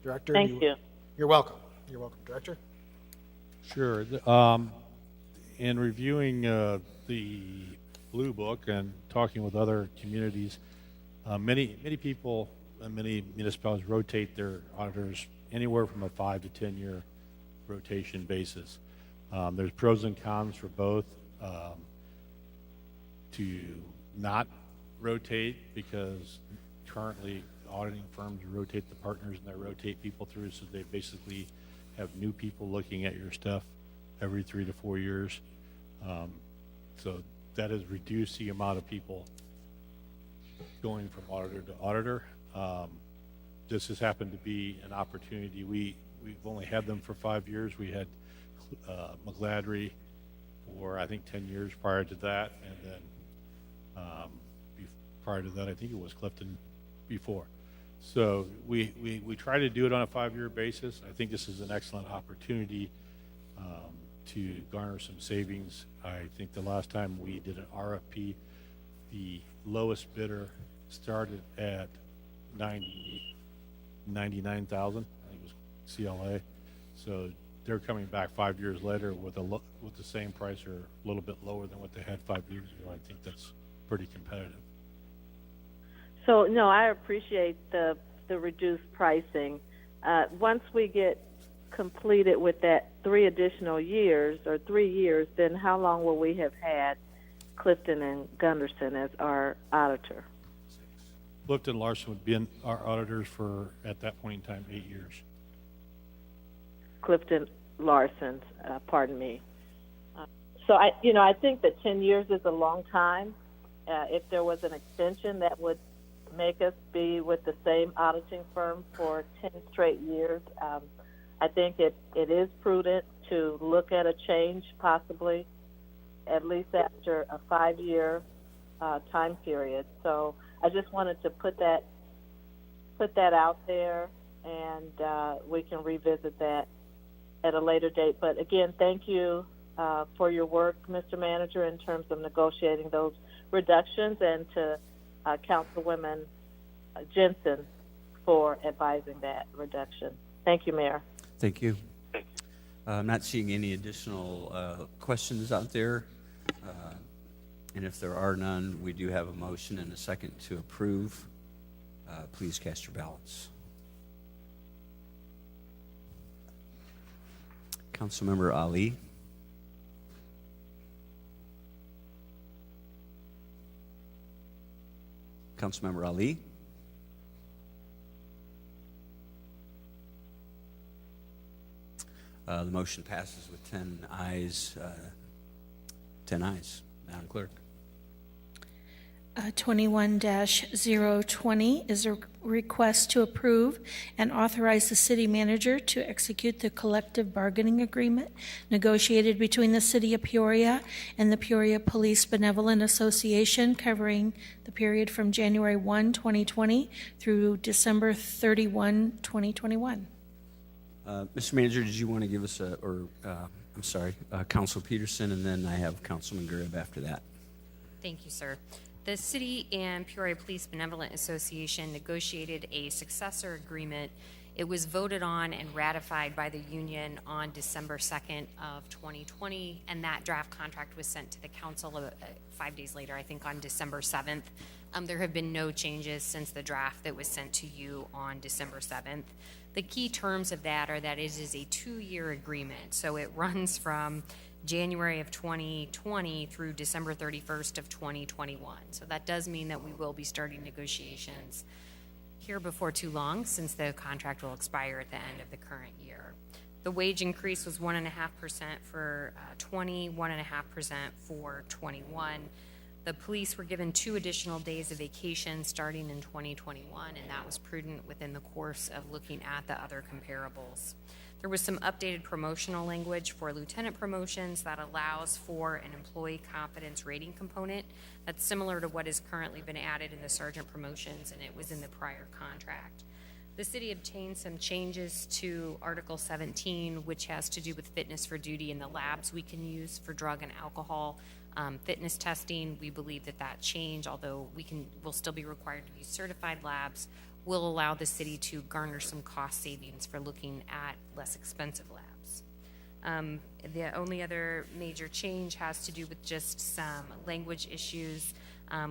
S10: Director?
S7: Thank you.
S10: You're welcome. You're welcome, Director.
S11: Sure. In reviewing the Blue Book and talking with other communities, many people and many municipalities rotate their auditors anywhere from a 5 to 10 year rotation basis. There's pros and cons for both. To not rotate, because currently auditing firms rotate the partners and they rotate people through, so they basically have new people looking at your stuff every 3 to 4 years. So that has reduced the amount of people going from auditor to auditor. This has happened to be an opportunity. We've only had them for 5 years. We had McGladry for I think 10 years prior to that, and then prior to that I think it was Clifton before. So we try to do it on a 5-year basis. I think this is an excellent opportunity to garner some savings. I think the last time we did an RFP, the lowest bidder started at 99,000. I think it was CLA. So they're coming back 5 years later with the same price or a little bit lower than what they had 5 years ago. I think that's pretty competitive.
S7: So, no, I appreciate the reduced pricing. Once we get completed with that 3 additional years or 3 years, then how long will we have had Clifton and Gunderson as our auditor?
S11: Clifton Larson would be our auditors for, at that point in time, 8 years.
S7: Clifton Larson's, pardon me. So I think that 10 years is a long time. If there was an extension, that would make us be with the same auditing firm for 10 straight years. I think it is prudent to look at a change, possibly at least after a 5-year time period. So I just wanted to put that out there, and we can revisit that at a later date. But again, thank you for your work, Mr. Manager, in terms of negotiating those reductions, and to Councilwoman Jensen for advising that reduction. Thank you, Mayor.
S1: Thank you. I'm not seeing any additional questions out there. And if there are none, we do have a motion and a second to approve. Please cast your ballots. Councilmember Ali. Councilmember Ali. The motion passes with 10 ayes. 10 ayes. Madam Clerk.
S5: 21-020 is a request to approve and authorize the city manager to execute the collective bargaining agreement negotiated between the City of Peoria and the Peoria Police Benevolent Association, covering the period from January 1, 2020 through December 31, 2021.
S1: Mr. Manager, did you want to give us Council Peterson, and then I have Councilman Gribb after that.
S13: Thank you, sir. The City and Peoria Police Benevolent Association negotiated a successor agreement. It was voted on and ratified by the union on December 2nd of 2020, and that draft contract was sent to the council 5 days later, I think on December 7th. There have been no changes since the draft that was sent to you on December 7th. The key terms of that are that it is a 2-year agreement, so it runs from January of 2020 through December 31st of 2021. So that does mean that we will be starting negotiations here before too long, since the contract will expire at the end of the current year. The wage increase was 1.5% for 20, 1.5% for 21. The police were given 2 additional days of vacation starting in 2021, and that was prudent within the course of looking at the other comparables. There was some updated promotional language for lieutenant promotions that allows for an employee confidence rating component that's similar to what has currently been added in the sergeant promotions, and it was in the prior contract. The city obtained some changes to Article 17, which has to do with fitness for duty in the labs we can use for drug and alcohol fitness testing. We believe that that change, although we'll still be required to use certified labs, will allow the city to garner some cost savings for looking at less expensive labs. The only other major change has to do with just some language issues,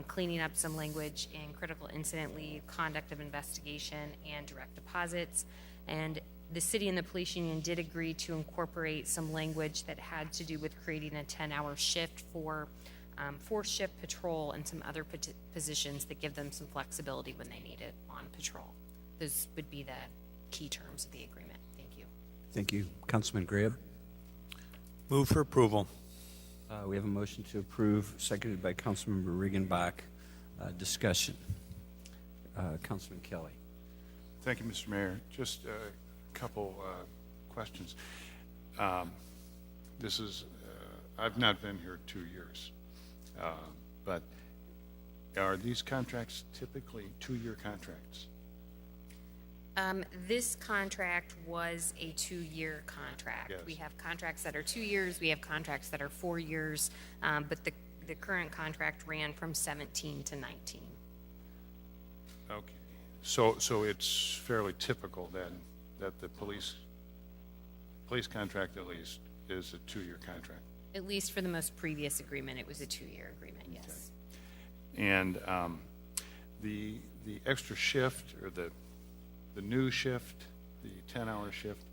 S13: cleaning up some language in critical incident leave, conduct of investigation, and direct deposits. And the city and the police union did agree to incorporate some language that had to do with creating a 10-hour shift for shift patrol and some other positions that give them some flexibility when they need it on patrol. Those would be the key terms of the agreement. Thank you.
S2: Thank you. Councilman Graeb?
S6: Move for approval.
S2: We have a motion to approve, seconded by Councilmember Riggenbach. Discussion. Councilman Kelly.
S12: Thank you, Mr. Mayor. Just a couple questions. I've not been here 2 years, but are these contracts typically 2-year contracts?
S13: This contract was a 2-year contract.
S12: Yes.
S13: We have contracts that are 2 years, we have contracts that are 4 years, but the current contract ran from 17 to 19.
S12: Okay. So it's fairly typical then that the police contract at least is a 2-year contract.
S13: At least for the most previous agreement, it was a 2-year agreement, yes.
S12: Okay. And the extra shift or the new shift, the 10-hour shift,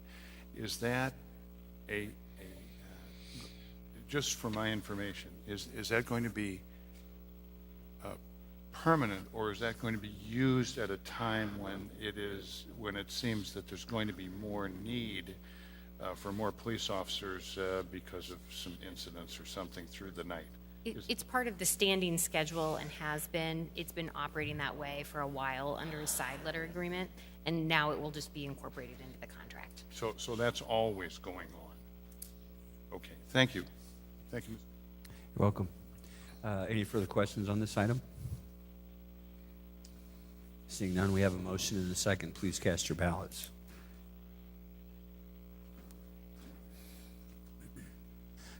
S12: is that just for my information, is that going to be permanent, or is that going to be used at a time when it seems that there's going to be more need for more police officers because of some incidents or something through the night?
S13: It's part of the standing schedule and it's been operating that way for a while under a side letter agreement, and now it will just be incorporated into the contract.
S12: So that's always going on. Okay, thank you. Thank you.
S2: You're welcome. Any further questions on this item? Seeing none, we have a motion and a second. Please cast your ballots.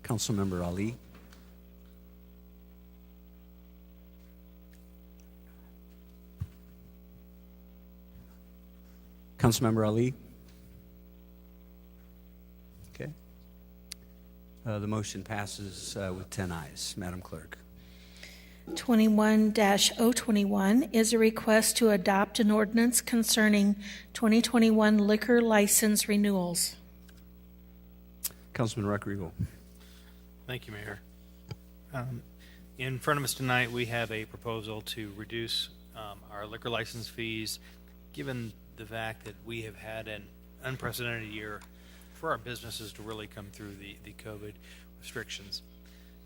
S2: Councilmember Ali. Councilmember Ali? Okay. The motion passes with 10 ayes. Madam Clerk.
S5: 21-021 is a request to adopt an ordinance concerning 2021 liquor license renewals.
S2: Councilman Recreagle.
S4: Thank you, Mayor. In front of us tonight, we have a proposal to reduce our liquor license fees, given the fact that we have had an unprecedented year for our businesses to really come through the COVID restrictions.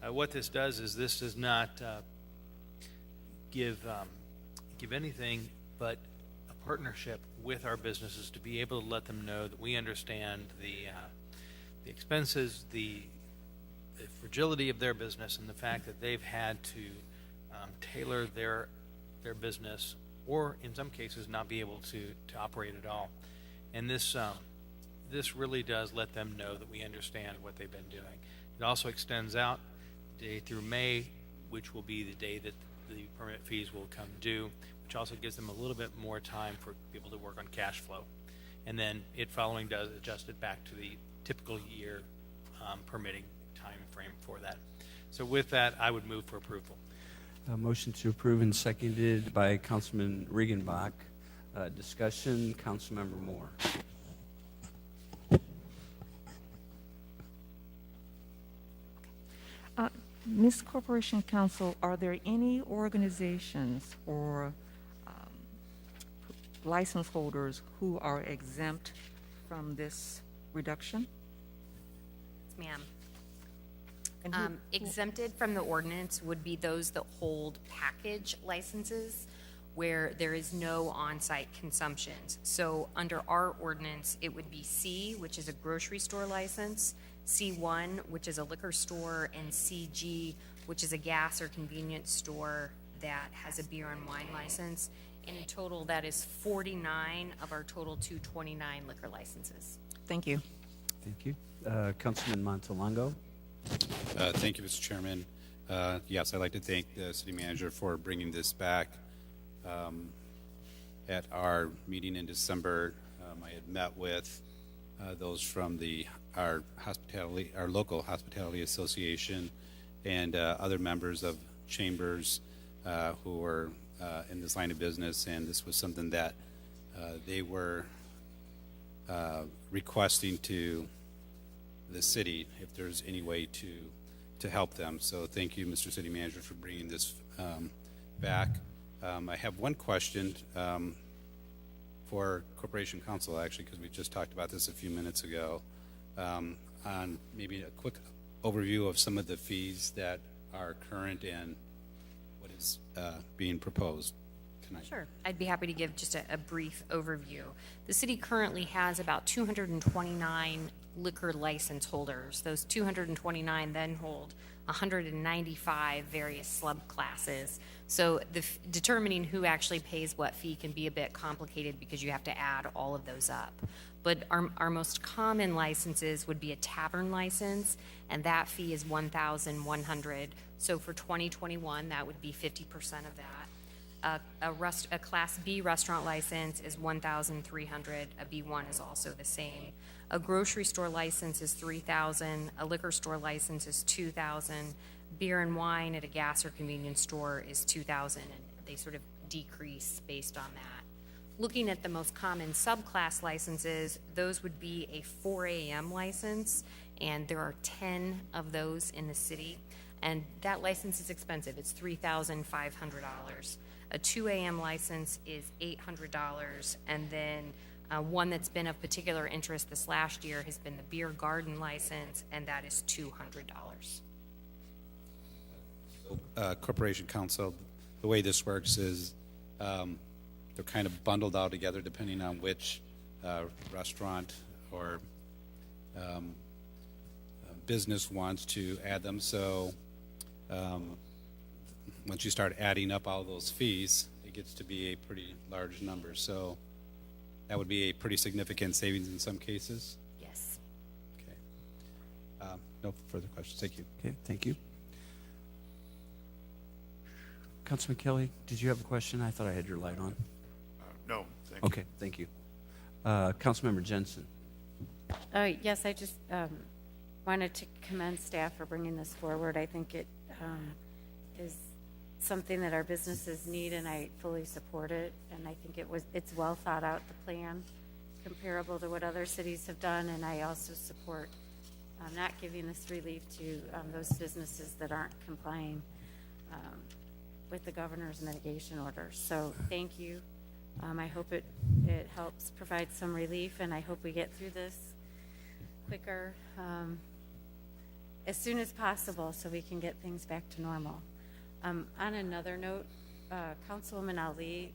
S4: What this does is this does not give anything but a partnership with our businesses to be able to let them know that we understand the expenses, the fragility of their business, and the fact that they've had to tailor their business, or in some cases not be able to operate at all. And this really does let them know that we understand what they've been doing. It also extends out day through May, which will be the day that the permit fees will come due, which also gives them a little bit more time for people to work on cash flow. And then it following does adjust it back to the typical year permitting time frame for that. So with that, I would move for approval.
S2: Motion to approve and seconded by Councilman Riggenbach. Discussion, Councilmember Moore.
S8: Ms. Corporation Counsel, are there any organizations or license holders who are exempt from this reduction?
S13: Yes, ma'am.
S8: And who-
S13: Exempted from the ordinance would be those that hold package licenses where there is no on-site consumptions. So under our ordinance, it would be C, which is a grocery store license, C1, which is a liquor store, and CG, which is a gas or convenience store that has a beer and wine license. And in total, that is 49 of our total 229 liquor licenses.
S8: Thank you.
S2: Thank you. Councilman Montalongo?
S16: Thank you, Mr. Chairman. Yes, I'd like to thank the city manager for bringing this back. At our meeting in December, I had met with those from our local hospitality association, and other members of chambers who were in this line of business, and this was something that they were requesting to the city if there's any way to help them. So thank you, Mr. City Manager, for bringing this back. I have one question for Corporation Counsel, actually, because we just talked about this a few minutes ago, on maybe a quick overview of some of the fees that are current and what is being proposed tonight.
S13: Sure. I'd be happy to give just a brief overview. The city currently has about 229 liquor license holders. Those 229 then hold 195 various subclasses. So determining who actually pays what fee can be a bit complicated because you have to add all of those up. But our most common licenses would be a tavern license, and that fee is $1,100. So for 2021, that would be 50% of that. A Class B restaurant license is $1,300. A B1 is also the same. A grocery store license is $3,000. A liquor store license is $2,000. Beer and wine at a gas or convenience store is $2,000, and they sort of decrease based on that. Looking at the most common subclass licenses, those would be a 4 a.m. license, and there are 10 of those in the city. And that license is expensive. It's $3,500. A 2 a.m. license is $800, and then one that's been of particular interest this last year has been the beer garden license, and that is $200.
S16: Corporation Counsel, the way this works is they're kind of bundled all together depending on which restaurant or business wants to add them. So once you start adding up all those fees, it gets to be a pretty large number. So that would be a pretty significant savings in some cases.
S13: Yes.
S16: Okay. No further questions. Thank you.
S2: Okay, thank you. Councilman Kelly, did you have a question? I thought I had your light on.
S12: No, thank you.
S2: Okay, thank you. Councilmember Jensen.
S15: Yes, I just wanted to commend staff for bringing this forward. I think it is something that our businesses need, and I fully support it. And I think it's well thought out, the plan, comparable to what other cities have done. And I also support not giving this relief to those businesses that aren't complying with the governor's mitigation orders. So thank you. I hope it helps provide some relief, and I hope we get through this quicker as soon as possible so we can get things back to normal. On another note, Councilwoman Ali's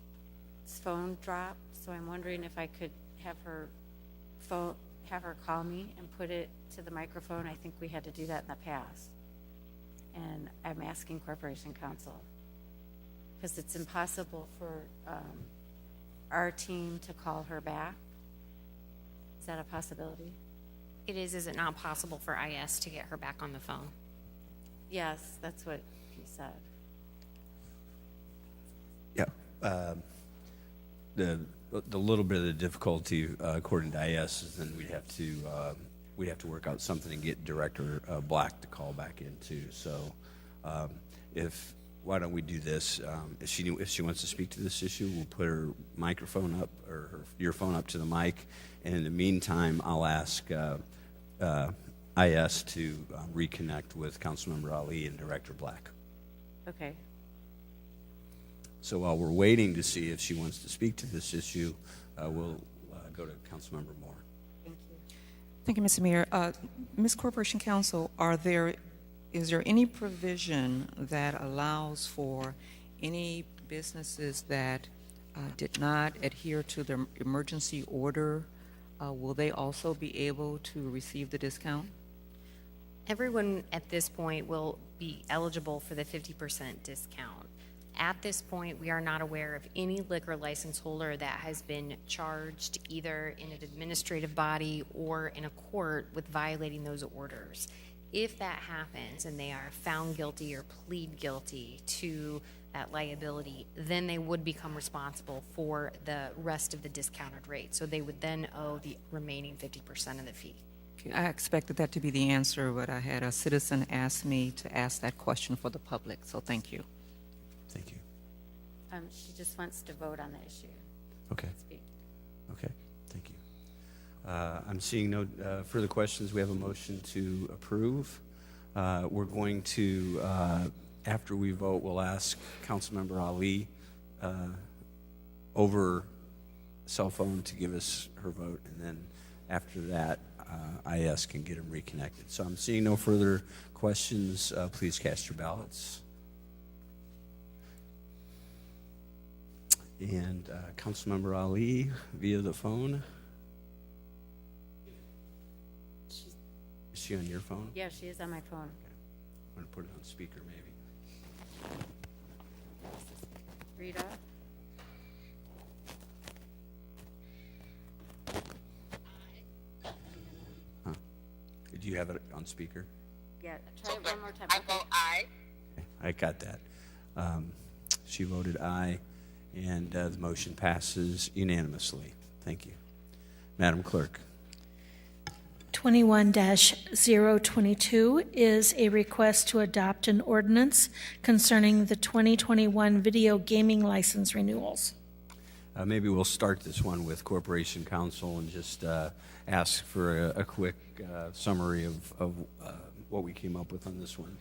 S15: phone dropped, so I'm wondering if I could have her call me and put it to the microphone. I think we had to do that in the past. And I'm asking Corporation Counsel, because it's impossible for our team to call her back. Is that a possibility?
S13: It is it not possible for IS to get her back on the phone?
S15: Yes, that's what he said.
S2: Yeah. The little bit of the difficulty, according to IS, is then we'd have to work out something and get Director Black to call back in too. So, why don't we do this? If she wants to speak to this issue, we'll put her microphone up or your phone up to the mic, and in the meantime, I'll ask IS to reconnect with Councilmember Ali and Director Black.
S15: Okay.
S2: So while we're waiting to see if she wants to speak to this issue, we'll go to Councilmember Moore.
S15: Thank
S8: Thank you, Mr. Mayor. Ms. Corporation Counsel, is there any provision that allows for any businesses that did not adhere to the emergency order? Will they also be able to receive the discount?
S13: Everyone at this point will be eligible for the 50% discount. At this point, we are not aware of any liquor license holder that has been charged either in an administrative body or in a court with violating those orders. If that happens and they are found guilty or plead guilty to that liability, then they would become responsible for the rest of the discounted rate. So they would then owe the remaining 50% of the fee.
S8: I expected that to be the answer, but I had a citizen ask me to ask that question for the public, so thank you.
S1: Thank you.
S15: She just wants to vote on the issue.
S1: Okay.
S15: Speak.
S1: Okay, thank you. I'm seeing no further questions. We have a motion to approve. We're going to, after we vote, we'll ask Councilmember Ali over cell phone to give us her vote, and then after that, IS can get them reconnected. So I'm seeing no further questions. Please cast your ballots. And Councilmember Ali via the phone. Is she on your phone?
S15: Yeah, she is on my phone.
S1: I'm going to put it on speaker maybe.
S15: Read off.
S1: Huh. Do you have it on speaker?
S15: Yeah, try it one more time. I vote aye.
S1: Okay, I got that. She voted aye, and the motion passes unanimously. Thank you. Madam Clerk.
S5: 21-022 is a request to adopt an ordinance concerning the 2021 video gaming license renewals.
S1: Maybe we'll start this one with Corporation Counsel and just ask for a quick summary of what we came up with on this one.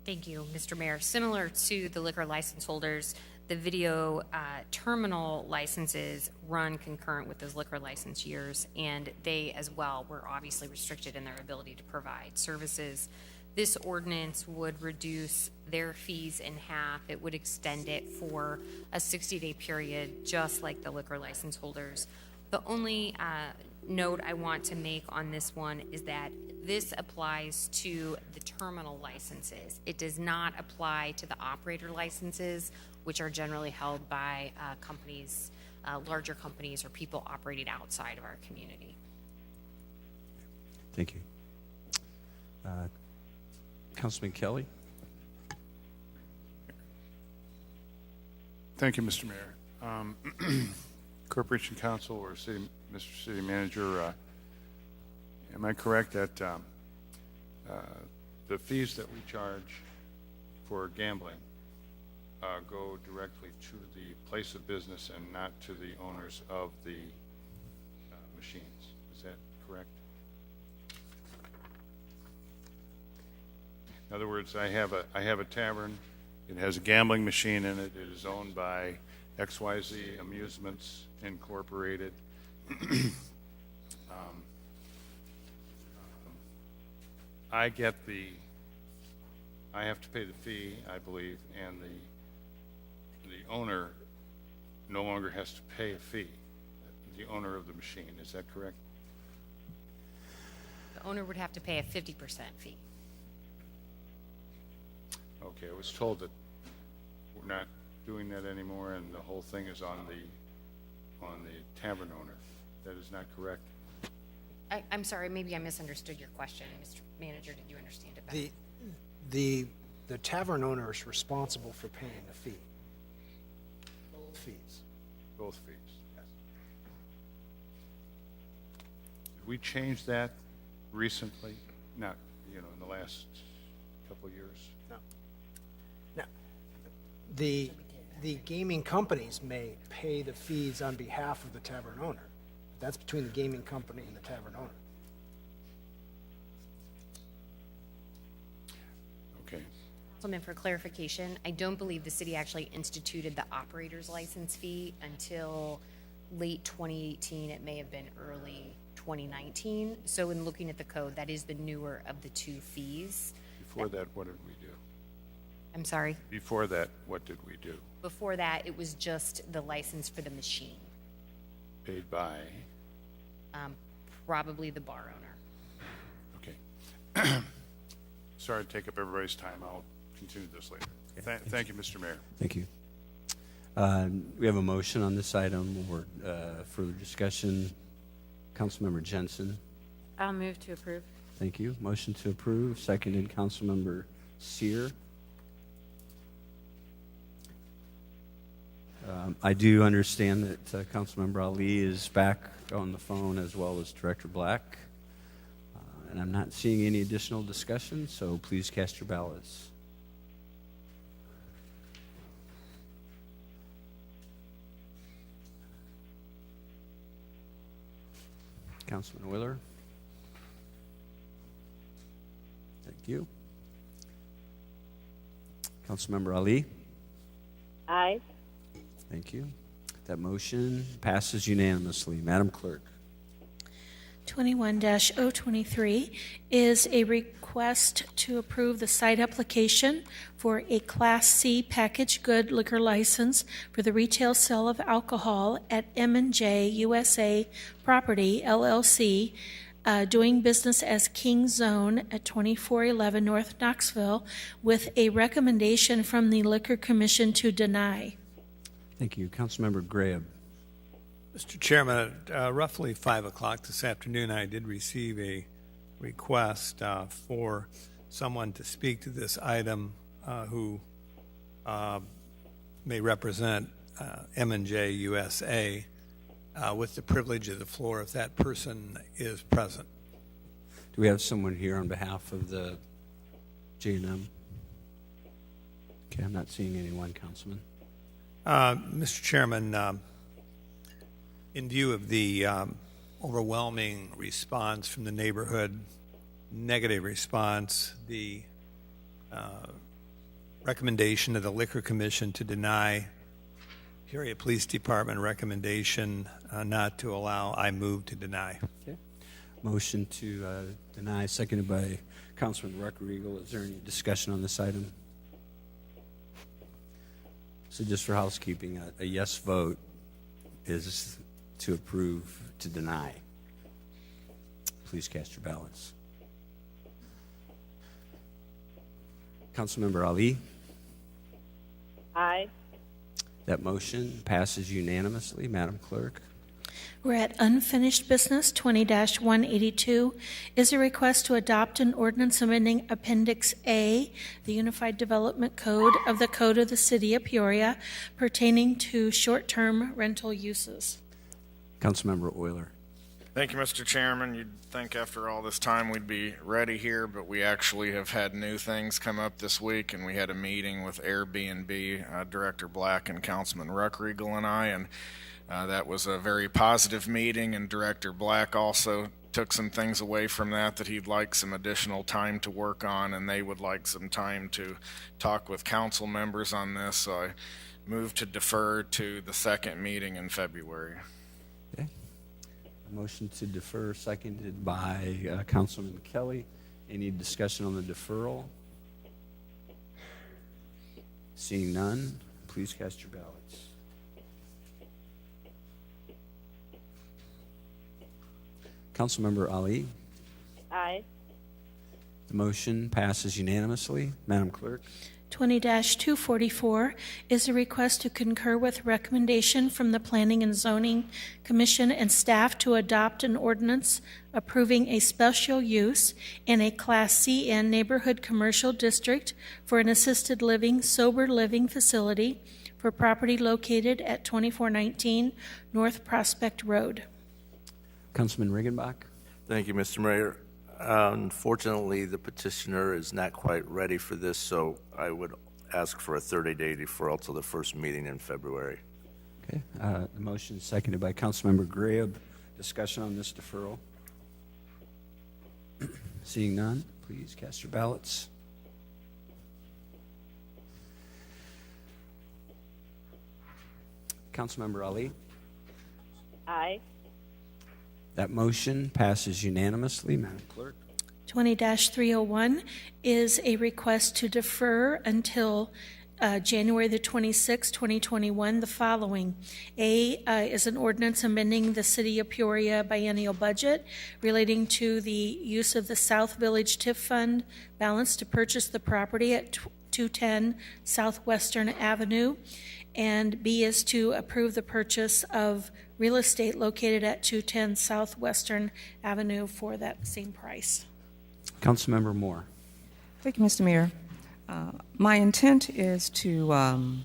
S13: Thank you, Mr. Mayor. Similar to the liquor license holders, the video terminal licenses run concurrent with those liquor license years, and they as well were obviously restricted in their ability to provide services. This ordinance would reduce their fees in half. It would extend it for a 60-day period, just like the liquor license holders. The only note I want to make on this one is that this applies to the terminal licenses. It does not apply to the operator licenses, which are generally held by companies, larger companies, or people operating outside of our community.
S1: Thank you. Councilman Kelly.
S12: Thank you, Mr. Mayor. Corporation Counsel or Mr. City Manager, am I correct that the fees that we charge for gambling go directly to the place of business and not to the owners of the machines? Is that correct? In other words, I have a tavern. It has a gambling machine in it. It is owned by XYZ Amusements Incorporated. I have to pay the fee, I believe, and the owner no longer has to pay a fee. The owner of the machine, is that correct?
S13: The owner would have to pay a 50% fee.
S12: Okay, I was told that we're not doing that anymore, and the whole thing is on the tavern owner. That is not correct.
S13: I'm sorry, maybe I misunderstood your question, Mr. Manager. Did you understand it better?
S10: The tavern owner is responsible for paying the fee. Both fees.
S12: Both fees. Yes. Did we change that recently? Not, in the last couple of years.
S10: No. No. The gaming companies may pay the fees on behalf of the tavern owner. That's between the gaming company and the tavern owner.
S12: Okay.
S13: Councilman, for clarification, I don't believe the city actually instituted the operator's license fee until late 2018. It may have been early 2019. So in looking at the code, that is the newer of the two fees.
S12: Before that, what did we do?
S13: I'm sorry.
S12: Before that, what did we do?
S13: Before that, it was just the license for the machine,
S12: Paid by,
S13: probably the bar owner.
S12: okay. Sorry to take up everybody's time. I'll continue this later. Thank you, Mr. Mayor.
S2: Thank you. We have a motion on this item or further discussion. Councilmember Jensen.
S15: I'll move to approve.
S2: Thank you. Motion to approve, seconded Councilmember Sear. I do understand that Councilmember Ali is back on the phone as well as Director Black. And I'm not seeing any additional discussion, so please cast your ballots. Councilman Willer. Thank you. Councilmember Ali.
S7: Aye.
S2: Thank you. That motion passes unanimously. Madam Clerk.
S5: 21-023 is a request to approve the site application for a Class C packaged good liquor license for the retail sale of alcohol at M&J USA Property, LLC, doing business as King Zone at 2411 North Knoxville, with a recommendation from the Liquor Commission to deny.
S2: Thank you. Councilmember Graham.
S6: Mr. Chairman, at roughly 5 o'clock this afternoon, I did receive a request for someone to speak to this item who may represent M&J USA with the privilege of the floor if that person is present.
S2: Do we have someone here on behalf of the J&M? Okay, I'm not seeing anyone, Councilman.
S6: Mr. Chairman, in view of the overwhelming response from the neighborhood, negative response, the recommendation of the Liquor Commission to deny, Peoria Police Department recommendation not to allow, I move to deny.
S2: Okay. Motion to deny, seconded by Councilman Reckriegel. Is there any discussion on this item? So just for housekeeping, a yes vote is to approve, to deny. Please cast your ballots. Councilmember Ali.
S7: Aye.
S2: That motion passes unanimously. Madam Clerk.
S5: We're at unfinished business. 20-182 is a request to adopt an ordinance amending Appendix A, the Unified Development Code of the Code of the City of Peoria, pertaining to short-term rental uses.
S2: Councilmember Euler.
S17: Thank you, Mr. Chairman. You'd think after all this time we'd be ready here, but we actually have had new things come up this week, and we had a meeting with Airbnb, Director Black and Councilman Reckriegel and I, and that was a very positive meeting, and Director Black also took some things away from that he'd like some additional time to work on, and they would like some time to talk with council members on this, so I moved to defer to the second meeting in February.
S2: Okay. A motion to defer, seconded by Councilman Kelly. Any discussion on the deferral? Seeing none, please cast your ballots. Councilmember Ali.
S7: Aye.
S2: The motion passes unanimously. Madam Clerk.
S5: 20-244 is a request to concur with recommendation from the Planning and Zoning Commission and staff to adopt an ordinance approving a special use in a Class CN neighborhood commercial district for an assisted living, sober living facility for property located at 2419 North Prospect Road.
S2: Councilman Riggenbach.
S14: Thank you, Mr. Mayor. Unfortunately, the petitioner is not quite ready for this, so I would ask for a 30-day deferral till the first meeting in February.
S2: Okay. The motion is seconded by Councilmember Graham. Discussion on this deferral. Seeing none, please cast your ballots. Councilmember Ali.
S7: Aye.
S2: That motion passes unanimously. Madam Clerk.
S5: 20-301 is a request to defer until January the 26th, 2021, the following. A is an ordinance amending the City of Peoria biennial budget relating to the use of the South Village TIF Fund balance to purchase the property at 210 Southwestern Avenue. And B is to approve the purchase of real estate located at 210 Southwestern Avenue for that same price.
S2: Councilmember Moore.
S8: Thank you, Mr. Mayor. My intent is to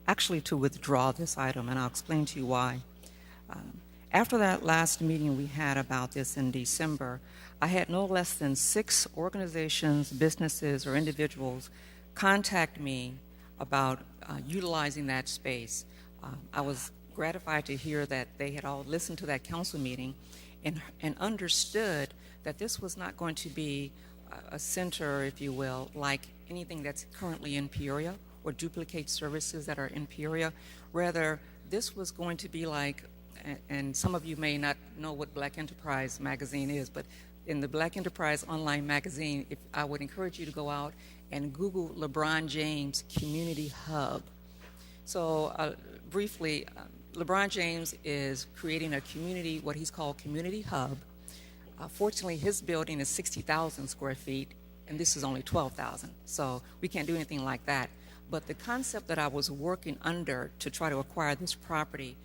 S8: actually to withdraw this item, and I'll explain to you why. After that last meeting we had about this in December, I had no less than 6 organizations, businesses, or individuals contact me about utilizing that space. I was gratified to hear that they had all listened to that council meeting and understood that this was not going to be a center, if you will, like anything that's currently in Peoria or duplicate services that are in Peoria. Rather, this was going to be like, and some of you may not know what Black Enterprise magazine is, but in the Black Enterprise online magazine, I would encourage you to go out and Google LeBron James Community Hub. So briefly, LeBron James is creating a community, what he's called Community Hub. Fortunately, his building is 60,000 square feet, and this is only 12,000, so we can't do anything like that. But the concept that I was working under to try to acquire this property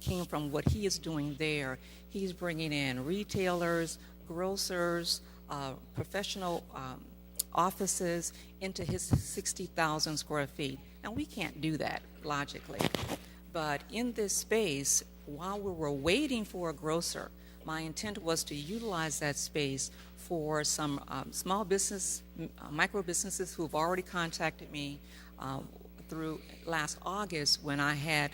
S8: came from what he is doing there. He's bringing in retailers, grocers, professional offices into his 60,000 square feet, and we can't do that logically. But in this space, while we were waiting for a grocer, my intent was to utilize that space for some small business, micro businesses who have already contacted me through last August when I had,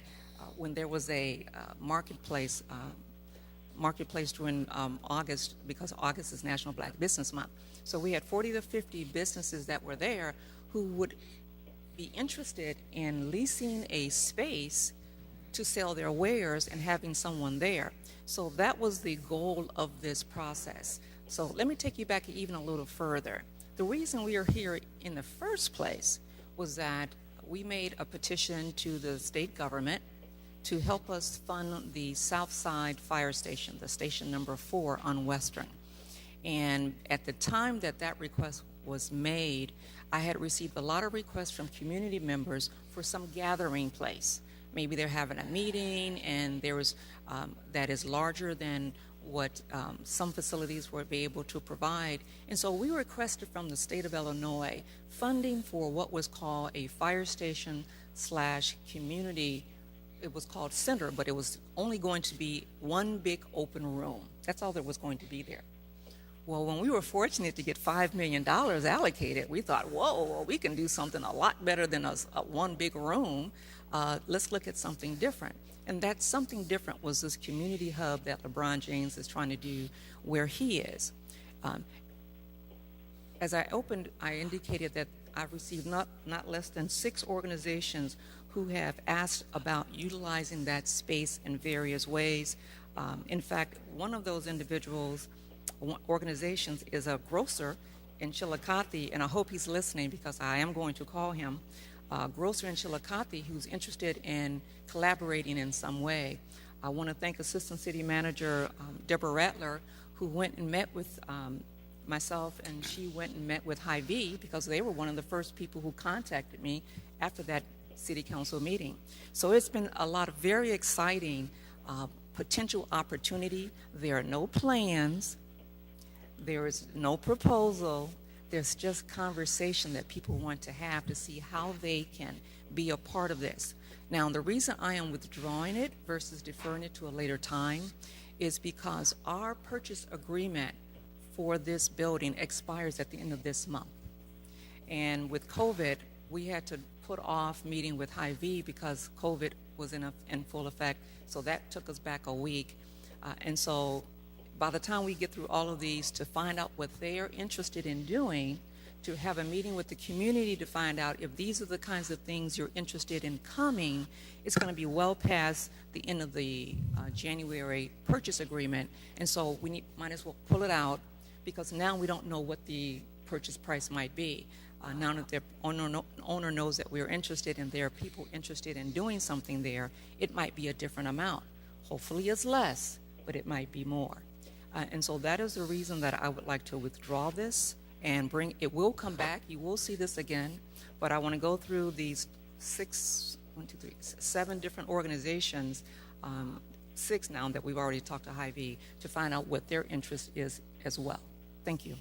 S8: when there was a marketplace during August, because August is National Black Business Month. So we had 40 to 50 businesses that were there who would be interested in leasing a space to sell their wares and having someone there. So that was the goal of this process. So let me take you back even a little further. The reason we are here in the first place was that we made a petition to the state government to help us fund the South Side Fire Station, the station number 4 on Western. And at the time that that request was made, I had received a lot of requests from community members for some gathering place. Maybe they're having a meeting and there was that is larger than what some facilities would be able to provide. And so we requested from the state of Illinois funding for what was called a fire station / community. It was called center, but it was only going to be one big open room. That's all there was going to be there. Well, when we were fortunate to get $5 million allocated, we thought, whoa, well, we can do something a lot better than a one big room. Let's look at something different. And that something different was this community hub that LeBron James is trying to do where he is. As I opened, I indicated that I've received not less than 6 organizations who have asked about utilizing that space in various ways. In fact, one of those organizations is a grocer in Chillicothe, and I hope he's listening because I am going to call him. Grocer in Chillicothe who's interested in collaborating in some way. I want to thank Assistant City Manager Deborah Rattler, who went and met with myself, and she went and met with Hy-Vee because they were one of the first people who contacted me after that City Council meeting. So it's been a lot of very exciting potential opportunity. There are no plans. There is no proposal. There's just conversation that people want to have to see how they can be a part of this. Now, the reason I am withdrawing it versus deferring it to a later time is because our purchase agreement for this building expires at the end of this month. And with COVID, we had to put off meeting with Hy-Vee because COVID was in full effect, so that took us back a week. And so by the time we get through all of these to find out what they are interested in doing to have a meeting with the community to find out if these are the kinds of things you're interested in coming. It's going to be well past the end of the January purchase agreement, and so might as well pull it out, because now we don't know what the purchase price might be. Now that the owner knows that we're interested and there are people interested in doing something there, it might be a different amount. Hopefully it's less, but it might be more. And so that is the reason that I would like to withdraw this and it will come back. You will see this again, but I want to go through these 7 different organizations, 6 now that we've already talked to Hy-Vee, to find out what their interest is as well. Thank you.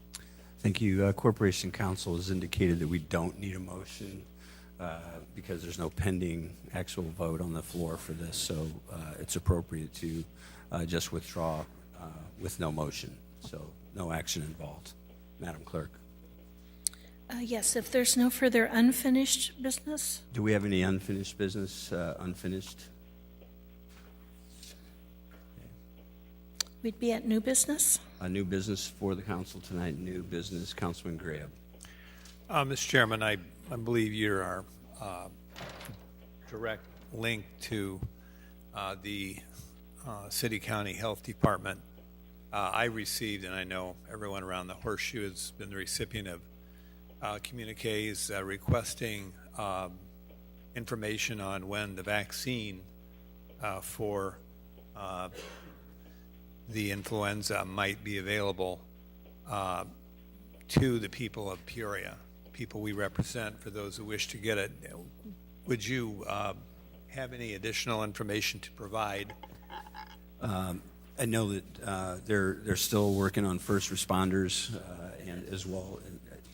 S2: Thank you. Corporation Counsel has indicated that we don't need a motion because there's no pending actual vote on the floor for this, so it's appropriate to just withdraw with no motion, so no action involved. Madam Clerk.
S5: Yes, if there's no further unfinished business.
S2: Do we have any unfinished business, unfinished?
S5: We'd be at new business.
S2: New business for the council tonight, new business. Councilman Graham.
S6: Mr. Chairman, I believe you're our direct link to the City County Health Department. I received, and I know everyone around the Horseshoe has been the recipient of communiques requesting information on when the vaccine for the influenza might be available to the people of Peoria, people we represent, for those who wish to get it. Would you have any additional information to provide?
S2: I know that they're still working on first responders and as well,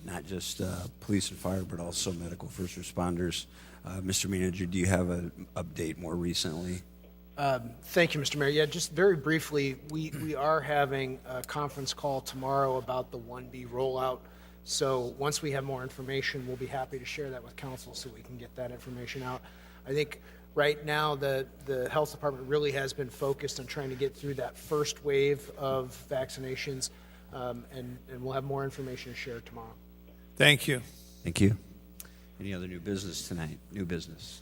S2: not just police and fire, but also medical first responders. Mr. Manager, do you have an update more recently?
S10: Thank you, Mr. Mayor. Yeah, just very briefly, we are having a conference call tomorrow about the 1B rollout. So once we have more information, we'll be happy to share that with council so we can get that information out. I think right now the health department really has been focused on trying to get through that first wave of vaccinations, and we'll have more information to share tomorrow.
S6: Thank you.
S2: Thank you. Any other new business tonight? New business?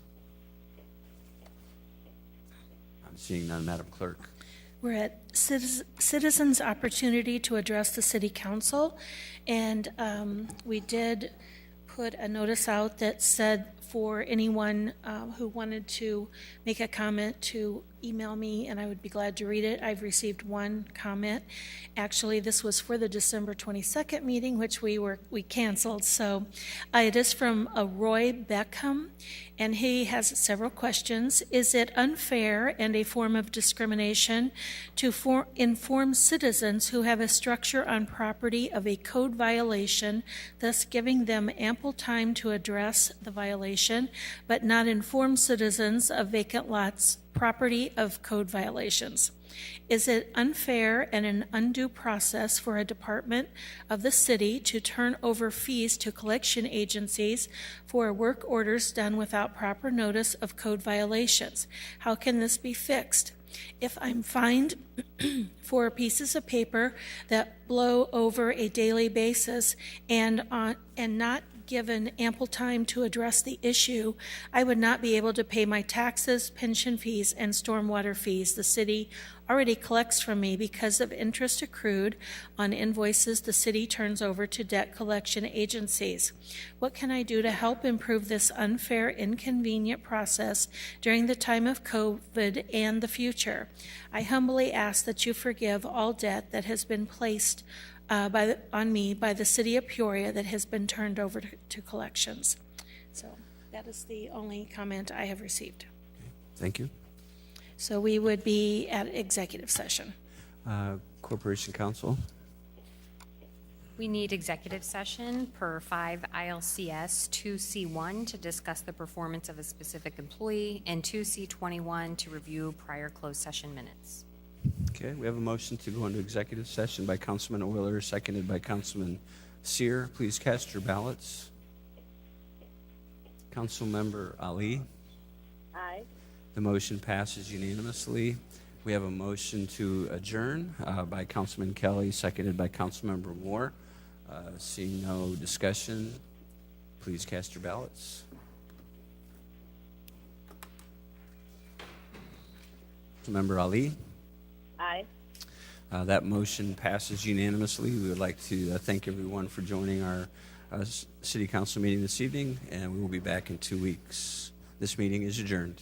S2: I'm seeing none, Madam Clerk.
S5: We're at citizens' opportunity to address the city council, and we did put a notice out that said for anyone who wanted to make a comment to email me, and I would be glad to read it. I've received one comment. Actually, this was for the December 22nd meeting, which we canceled. So it is from Roy Beckham, and he has several questions. Is it unfair and a form of discrimination to inform citizens who have a structure on property of a code violation, thus giving them ample time to address the violation, but not inform citizens of vacant lots property of code violations? Is it unfair and an undue process for a department of the city to turn over fees to collection agencies for work orders done without proper notice of code violations? How can this be fixed? If I'm fined for pieces of paper that blow over a daily basis and not given ample time to address the issue, I would not be able to pay my taxes, pension fees, and stormwater fees the city already collects from me because of interest accrued on invoices the city turns over to debt collection agencies. What can I do to help improve this unfair, inconvenient process during the time of COVID and the future? I humbly ask that you forgive all debt that has been placed on me by the city of Peoria that has been turned over to collections. So that is the only comment I have received.
S2: Thank you.
S5: So we would be at executive session.
S2: Corporation Counsel.
S13: We need executive session per 5 ILCS 2C1 to discuss the performance of a specific employee, and 2C21 to review prior closed session minutes.
S2: Okay, we have a motion to go into executive session by Councilman Euler, seconded by Councilman Sear. Please cast your ballots. Councilmember Ali.
S7: Aye.
S2: The motion passes unanimously. We have a motion to adjourn by Councilman Kelly, seconded by Councilmember Moore. Seeing no discussion, please cast your ballots. Member Ali?
S7: Aye.
S2: That motion passes unanimously. We would like to thank everyone for joining our city council meeting this evening, and we will be back in 2 weeks. This meeting is adjourned.